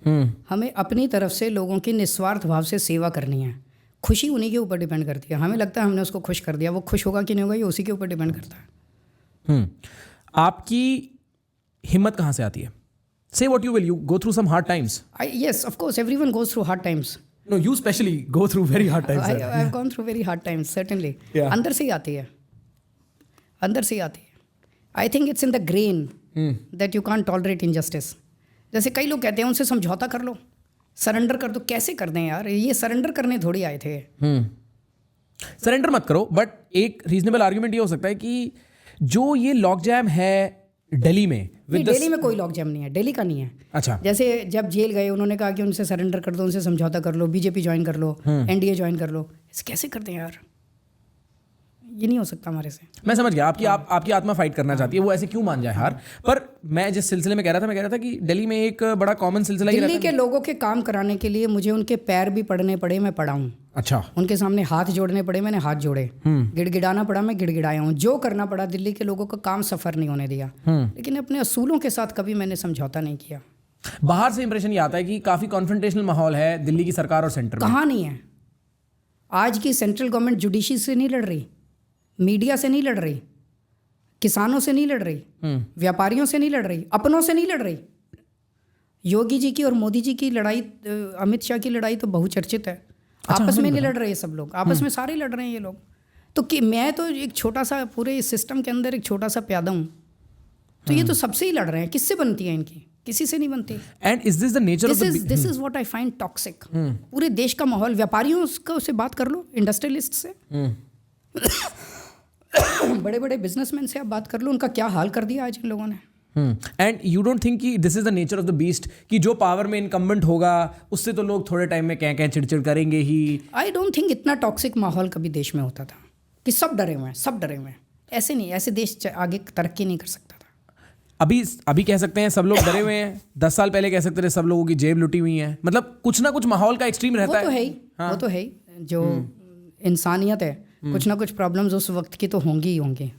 हमें अपनी तरफ से लोगों की निस्वार्थ भाव से सेवा करनी है। खुशी उन्हीं के ऊपर डिपेंड करती है। हमें लगता है हमने उसको खुश कर दिया, वो खुश होगा कि नहीं होगा ये उसी के ऊपर डिपेंड करता है। आपकी हिम्मत कहाँ से आती है? Say what you will, you go through some hard times. Yes, of course, everyone goes through hard times. No, you especially go through very hard times. I've gone through very hard times, certainly. Yeah. अंदर से ही आती है, अंदर से ही आती है। I think it's in the grain that you can't tolerate injustice. जैसे कई लोग कहते हैं उनसे समझौता कर लो, सरेंडर कर दो। कैसे कर दें यार, ये सरेंडर करने थोड़ी आए थे। सरेंडर मत करो, बट एक रीजनेबल आर्ग्यूमेंट ये हो सकता है कि जो ये लॉक जैम है दिल्ली में, दिल्ली में कोई लॉक जैम नहीं है, दिल्ली का नहीं है। अच्छा। जैसे जब जेल गए उन्होंने कहा कि उनसे सरेंडर कर दो, उनसे समझौता कर लो, बीजेपी ज्वाइन कर लो, एनडीए ज्वाइन कर लो। ऐसे कैसे करते हैं यार, ये नहीं हो सकता हमारे से। मैं समझ गया, आपकी आत्मा फाइट करना चाहती है, वो ऐसे क्यों मान जाए हार। पर मैं जिस सिलसिले में कह रहा था कि दिल्ली में एक बड़ा कॉमन सिलसिला दिल्ली के लोगों के काम कराने के लिए मुझे उनके पैर भी पड़ने पड़े, मैं पड़ा हूँ। अच्छा। उनके सामने हाथ जोड़ने पड़े, मैंने हाथ जोड़े। गिड़गिड़ाना पड़ा, मैं गिड़गिड़ाया हूँ। जो करना पड़ा, दिल्ली के लोगों का काम सफर नहीं होने दिया। लेकिन अपने असूलों के साथ कभी मैंने समझौता नहीं किया। बाहर से इंप्रेशन ये आता है कि काफी कॉन्फ्रंटेशनल माहौल है दिल्ली की सरकार और सेंटर में। कहाँ नहीं है। आज की सेंट्रल गवर्नमेंट जुडिशरी से नहीं लड़ रही, मीडिया से नहीं लड़ रही, किसानों से नहीं लड़ रही, व्यापारियों से नहीं लड़ रही, अपनों से नहीं लड़ रही। योगी जी की और मोदी जी की लड़ाई, अमित शाह की लड़ाई तो बहुचर्चित है। अच्छा, आपस में नहीं लड़ रहे सब लोग, आपस में सारे लड़ रहे हैं ये लोग। तो कि मैं तो एक छोटा सा, पूरे इस सिस्टम के अंदर एक छोटा सा प्यादा हूँ। तो ये तो सबसे ही लड़ रहे हैं। किससे बनती है इनकी? किसी से नहीं बनती। And is this the nature of this is what I find toxic. पूरे देश का माहौल, व्यापारियों से बात कर लो, इंडस्ट्रियलिस्ट से, बड़े बड़े बिजनेसमैन से आप बात कर लो, उनका क्या हाल कर दिया आज इन लोगों ने। एंड यू डोंट थिंक कि this is the nature of the beast, कि जो पावर में इनकम्बेंट होगा उससे तो लोग थोड़े टाइम में क्या चिड़चिड़ करेंगे ही। आई डोंट थिंक इतना टॉक्सिक माहौल कभी देश में होता था कि सब डरे हुए हैं, सब डरे हुए हैं। ऐसे नहीं, ऐसे देश आगे तरक्की नहीं कर सकता था। अभी कह सकते हैं सब लोग डरे हुए हैं, 10 साल पहले कह सकते थे सब लोगों की जेब लुटी हुई है। मतलब कुछ ना कुछ माहौल का एक्सट्रीम रहता है। वो तो है ही, वो तो है ही। जो इंसानियत है, कुछ ना कुछ प्रॉब्लम्स उस वक्त की तो होंगी ही होंगी।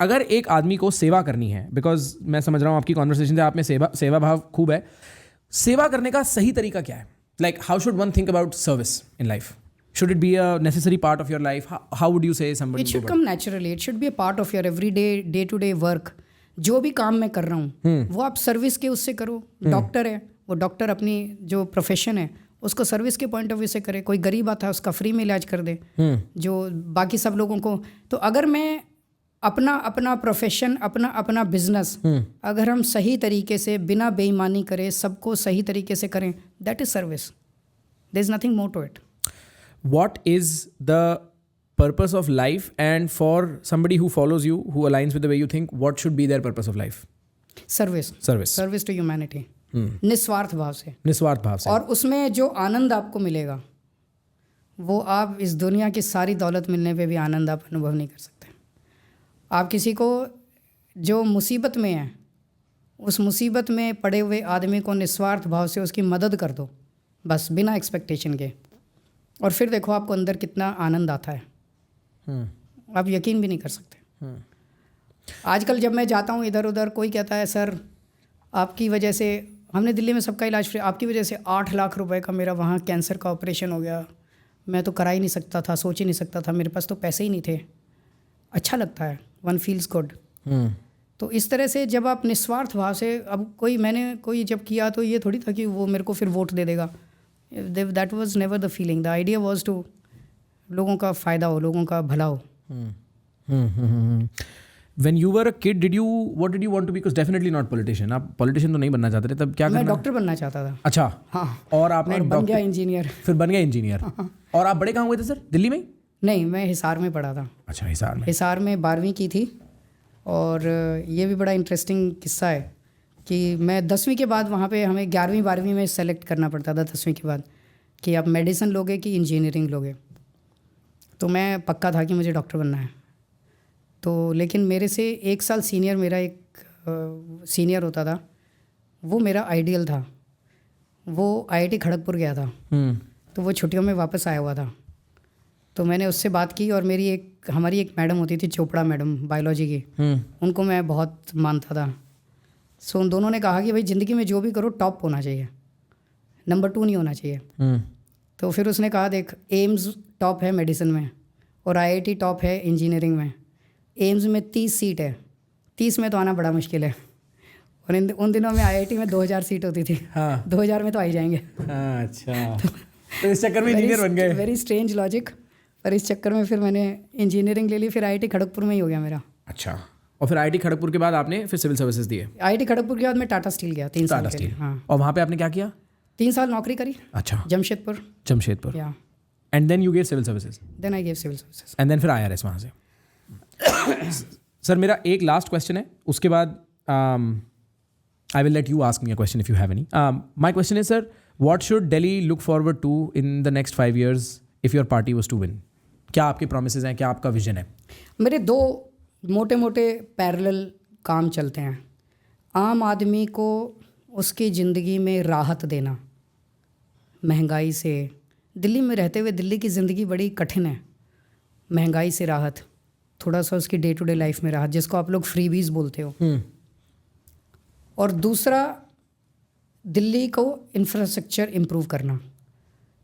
अगर एक आदमी को सेवा करनी है, बिकॉज मैं समझ रहा हूँ आपकी कॉन्वर्सेशन से आप में सेवा भाव खूब है, सेवा करने का सही तरीका क्या है? Like how should one think about service in life? Should it be a necessary part of your life? How would you say somebody? It should come naturally. It should be a part of your everyday, day-to-day work. जो भी काम मैं कर रहा हूँ वो आप सर्विस के उससे करो। डॉक्टर है, वो डॉक्टर अपनी जो प्रोफेशन है उसको सर्विस के पॉइंट ऑफ व्यू से करे। कोई गरीब आता है उसका फ्री में इलाज कर दे, जो बाकी सब लोगों को। तो अगर मैं अपना प्रोफेशन, अपना बिजनेस अगर हम सही तरीके से बिना बेईमानी करें, सबको सही तरीके से करें, that is service. There is nothing more to it. What is the purpose of life, and for somebody who follows you, who aligns with the way you think, what should be their purpose of life? Service to humanity, निस्वार्थ भाव से। और उसमें जो आनंद आपको मिलेगा वो आप इस दुनिया की सारी दौलत मिलने पे भी आनंद आप अनुभव नहीं कर सकते। आप किसी को जो मुसीबत में है, उस मुसीबत में पड़े हुए आदमी को निस्वार्थ भाव से उसकी मदद कर दो, बस बिना एक्सपेक्टेशन के, और फिर देखो आपको अंदर कितना आनंद आता है। आप यकीन भी नहीं कर सकते। आजकल जब मैं जाता हूँ इधर उधर, कोई कहता है सर आपकी वजह से, हमने दिल्ली में सबका इलाज फ्री, आपकी वजह से 8 लाख रुपए का मेरा वहाँ कैंसर का ऑपरेशन हो गया, मैं तो करा ही नहीं सकता था, सोच ही नहीं सकता था, मेरे पास तो पैसे ही नहीं थे। अच्छा लगता है, वन फील्स गुड। तो इस तरह से जब आप निस्वार्थ भाव से, अब मैंने कोई जब किया तो ये थोड़ी था कि वो मेरे को फिर वोट दे देगा, that was never the feeling. The idea was to लोगों का फ़ायदा हो, लोगों का भला हो। When you were a kid, what did you want to be? Because definitely not politician. आप politician तो नहीं बनना चाहते थे, तब क्या मैं करना? डॉक्टर बनना चाहता था। अच्छा, हाँ, और आपने और बन गया इंजीनियर। फिर बन गया इंजीनियर। और आप बड़े कहाँ हुए थे सर? दिल्ली में? नहीं, मैं हिसार में पढ़ा था। अच्छा, हिसार में। हिसार में 12वीं की थी। और ये भी बड़ा इंटरेस्टिंग किस्सा है कि मैं 10वीं के बाद वहाँ पे हमें 11वीं 12वीं में सेलेक्ट करना पड़ता था 10वीं के बाद कि आप मेडिसिन लोगे कि इंजीनियरिंग लोगे। तो मैं पक्का था कि मुझे डॉक्टर बनना है। तो लेकिन मेरे से 1 साल सीनियर मेरा एक सीनियर होता था, वो मेरा आइडियल था। वो IIT खड़गपुर गया था, तो वो छुट्टियों में वापस आया हुआ था। तो मैंने उससे बात की और हमारी एक मैडम होती थी, चोपड़ा मैडम, बायोलॉजी की, उनको मैं बहुत मानता था। सो उन दोनों ने कहा कि भाई ज़िंदगी में जो भी करो टॉप होना चाहिए, नंबर 2 नहीं होना चाहिए। तो फिर उसने कहा देख, एम्स टॉप है मेडिसिन में और IIT टॉप है इंजीनियरिंग में। एम्स में 30 सीट है, 30 में तो आना बड़ा मुश्किल है। और उन दिनों में IIT में 2000 सीट होती थी। हाँ। 2000 में तो आ ही जाएंगे। हाँ, अच्छा। तो इस चक्कर में इंजीनियर बन गए। वेरी स्ट्रेंज लॉजिक, पर इस चक्कर में फिर मैंने इंजीनियरिंग ले ली। फिर IIT खड़गपुर में ही हो गया मेरा। अच्छा, और फिर IIT खड़गपुर के बाद आपने फिर सिविल सर्विसेज दिए? IIT खड़गपुर के बाद मैं टाटा स्टील गया 3 साल के लिए। हाँ। और वहाँ पे आपने क्या किया? 3 साल नौकरी करी। अच्छा, Jamshedpur. Yeah and then you gave civil services? Then I gave civil services and then फिर IRS वहाँ से। सर मेरा एक लास्ट क्वेश्चन है, उसके बाद I will let you ask me a question if you have any. My question is sir, what should Delhi look forward to in the next 5 years if your party was to win? क्या आपके प्रोमिसेस हैं, क्या आपका विजन है? मेरे 2 मोटे मोटे पैरेलल काम चलते हैं। आम आदमी को उसकी ज़िंदगी में राहत देना, महंगाई से। दिल्ली में रहते हुए दिल्ली की ज़िंदगी बड़ी कठिन है। महंगाई से राहत, थोड़ा सा उसकी डे टू डे लाइफ में राहत, जिसको आप लोग फ्रीबीज बोलते हो। और दूसरा, दिल्ली को इंफ्रास्ट्रक्चर इम्प्रूव करना।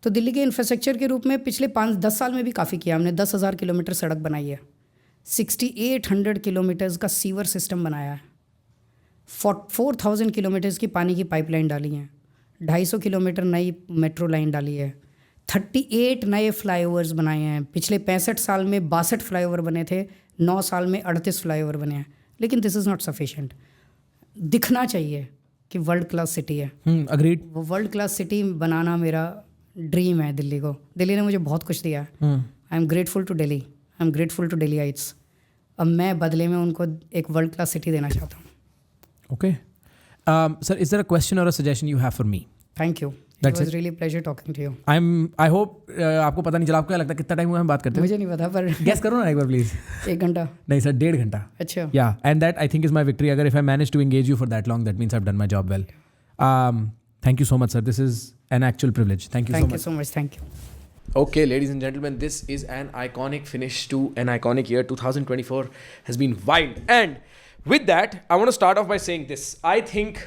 तो दिल्ली के इंफ्रास्ट्रक्चर के रूप में पिछले 5-10 साल में भी काफ़ी किया हमने। 10,000 किलोमीटर सड़क बनाई है, 6800 किलोमीटर्स का सीवर सिस्टम बनाया है, 4000 किलोमीटर्स की पानी की पाइपलाइन डाली है, 250 किलोमीटर नई मेट्रो लाइन डाली है, 38 नए फ्लाईओवर्स बनाए हैं। पिछले 65 साल में 62 फ्लाईओवर बने थे, 9 साल में 38 फ्लाईओवर बने हैं। लेकिन दिस इज़ नॉट सफिशिएंट। दिखना चाहिए कि वर्ल्ड क्लास सिटी है। अग्रीड। वो वर्ल्ड क्लास सिटी बनाना मेरा ड्रीम है दिल्ली को। दिल्ली ने मुझे बहुत कुछ दिया है। I am grateful to Delhi, I am grateful to Delhiites. अब मैं बदले में उनको एक वर्ल्ड क्लास सिटी देना चाहता हूँ। Okay sir, is there a question or a suggestion you have for me? Thank you, it was really pleasure talking to you. I hope आपको पता नहीं चला। आपको क्या लगता है कितना टाइम हुआ हम बात करते हैं? मुझे नहीं पता, पर गेस करो ना एक बार प्लीज। 1 घंटा? नहीं सर, 1.5 घंटा। अच्छा। Yeah and that I think is my victory. अगर if I manage to engage you for that long, that means I have done my job well. Thank you so much sir, this is an actual privilege. Thank you so much. Thank you. Okay, ladies and gentlemen, this is an iconic finish to an iconic year. 2024 has been wild. And with that, I want to start off by saying this. I think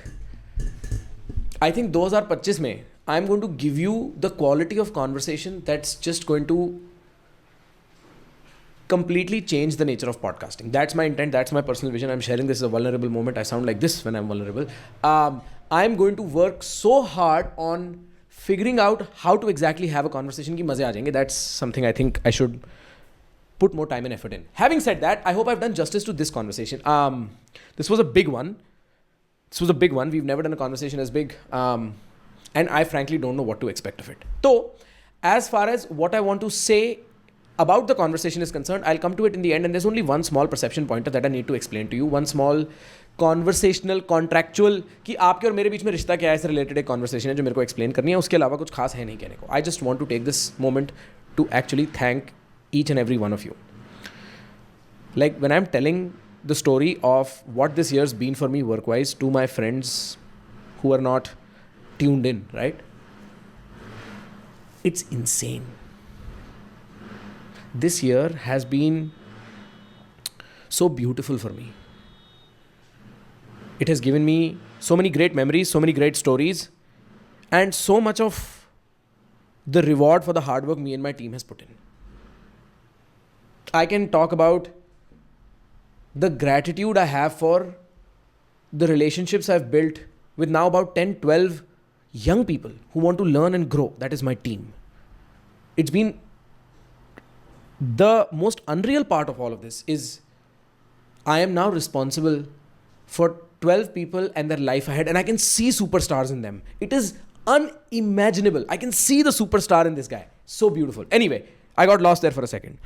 2025 mein, I'm going to give you the quality of conversation that's just going to completely change the nature of podcasting. That's my intent. That's my personal vision. I'm sharing this as a vulnerable moment. I sound like this when I'm vulnerable. I'm going to work so hard on figuring out how to exactly have a conversation ki maze aa jayenge. That's something I think I should put more time and effort in. Having said that, I hope I've done justice to this conversation. This was a big one. We've never done a conversation as big. And I frankly don't know what to expect of it. So, as far as what I want to say about the conversation is concerned, I'll come to it in the end, and there's only one small perception pointer that I need to explain to you. One small conversational contractual कि आपके और मेरे बीच में रिश्ता क्या है, इससे रिलेटेड एक कॉन्वर्सेशन है जो मेरे को एक्सप्लेन करनी है। उसके अलावा कुछ खास है नहीं कहने को। I just want to take this moment to actually thank each and every one of you. Like when I am telling the story of what this year's been for me work wise to my friends who are not tuned in, right, it's insane. this year has been so beautiful for me. It has given me so many great memories, so many great stories, and so much of the reward for the hard work me and my team has put in. I can talk about the gratitude I have for the relationships I've built with now about 10, 12 young people who want to learn and grow. That is my team. It's been the most unreal part of all of this is I am now responsible for 12 people and their life ahead, and I can see superstars in them. It is unimaginable. I can see the superstar in this guy. So beautiful. Anyway, I got lost there for a second.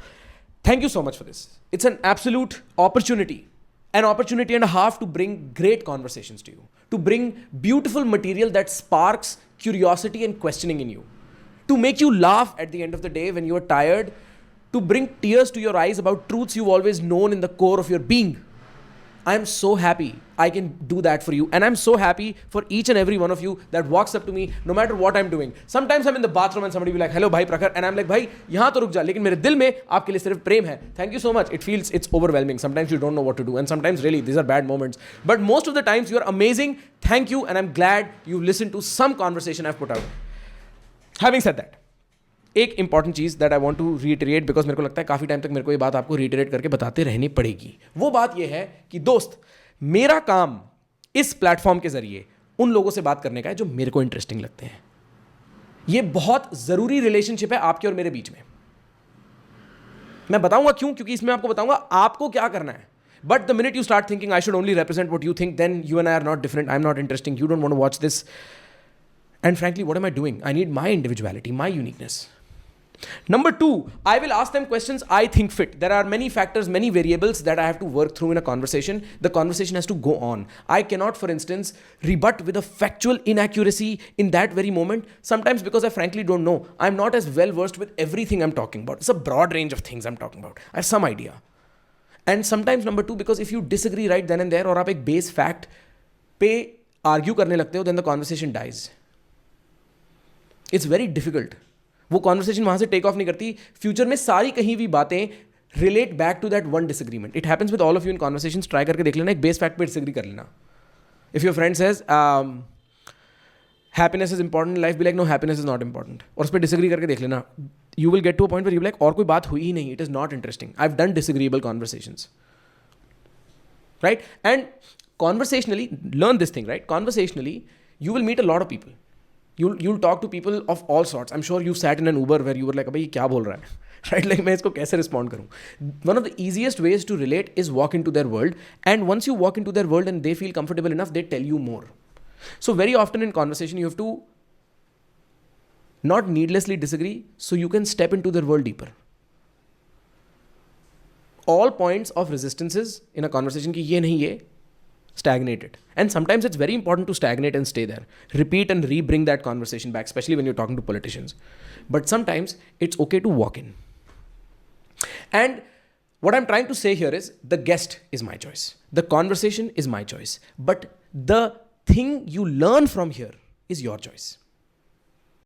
Thank you so much for this. It's an absolute opportunity, an opportunity and a half to bring great conversations to you, to bring beautiful material that sparks curiosity and questioning in you, to make you laugh at the end of the day when you are tired, to bring tears to your eyes about truths you've always known in the core of your being. I am so happy I can do that for you. And I'm so happy for each and every one of you that walks up to me no matter what I'm doing. Sometimes I'm in the bathroom and somebody will be like, hello, bhai Prakhar. And I'm like, bhai, yahan to ruk ja. Lekin mere dil mein aapke liye sirf prem hai. Thank you so much. It's overwhelming. Sometimes you don't know what to do. And sometimes really, these are bad moments. But most of the times you are amazing. Thank you. And I'm glad you listened to some conversation I've put out. Having said that, एक इंपॉर्टेंट चीज़ that I want to reiterate, because मेरे को लगता है काफ़ी टाइम तक मेरे को ये बात आपको रीइटरेट करके बताते रहनी पड़ेगी. वो बात ये है कि दोस्त, मेरा काम इस प्लेटफॉर्म के जरिए उन लोगों से बात करने का है जो मेरे को इंटरेस्टिंग लगते हैं. ये बहुत ज़रूरी रिलेशनशिप है आपके और मेरे बीच में. मैं बताऊंगा क्यों, क्योंकि इसमें आपको बताऊंगा आपको क्या करना है. But the minute you start thinking I should only represent what you think, then you and I are not different. I am not interesting. You don't want to watch this. And frankly, what am I doing? I need my individuality, my uniqueness. Number 2, I will ask them questions I think fit. There are many factors, many variables that I have to work through in a conversation. The conversation has to go on. I cannot, for instance, rebut with a factual inaccuracy in that very moment. Sometimes because I frankly don't know. I'm not as well versed with everything I'm talking about. It's a broad range of things I'm talking about. I have some idea. And sometimes number 2, because if you disagree right then and there और आप एक base fact पे argue करने लगते हो, then the conversation dies. It's very difficult. वो कॉन्वर्सेशन वहाँ से टेक ऑफ नहीं करती. फ्यूचर में सारी कहीं भी बातें relate back to that one disagreement. It happens with all of you in conversations. Try करके देख लेना, एक बेस फैक्ट पे डिसएग्री कर लेना. If your friend says happiness is important in life, be like no, happiness is not important. और उस पर डिसएग्री करके देख लेना. You will get to a point where you like और कोई बात हुई ही नहीं. It is not interesting. I have done disagreeable conversations, right? And conversationally learn this thing, right? Conversationally you will meet a lot of people. You'll talk to people of all sorts. I'm sure you sat in an Uber where you were like, अबे ये क्या बोल रहा है, right? Like मैं इसको कैसे respond करूँ? One of the easiest ways to relate is walk into their world, and once you walk into their world and they feel comfortable enough, they tell you more. So very often in conversation you have to not needlessly disagree, so you can step into their world deeper. All points of resistances in a conversation कि ये नहीं ये stagnated. And sometimes it's very important to stagnate and stay there. Repeat and re-bring that conversation back, especially when you're talking to politicians. But sometimes it's okay to walk in. And what I'm trying to say here is the guest is my choice. The conversation is my choice. But the thing you learn from here is your choice.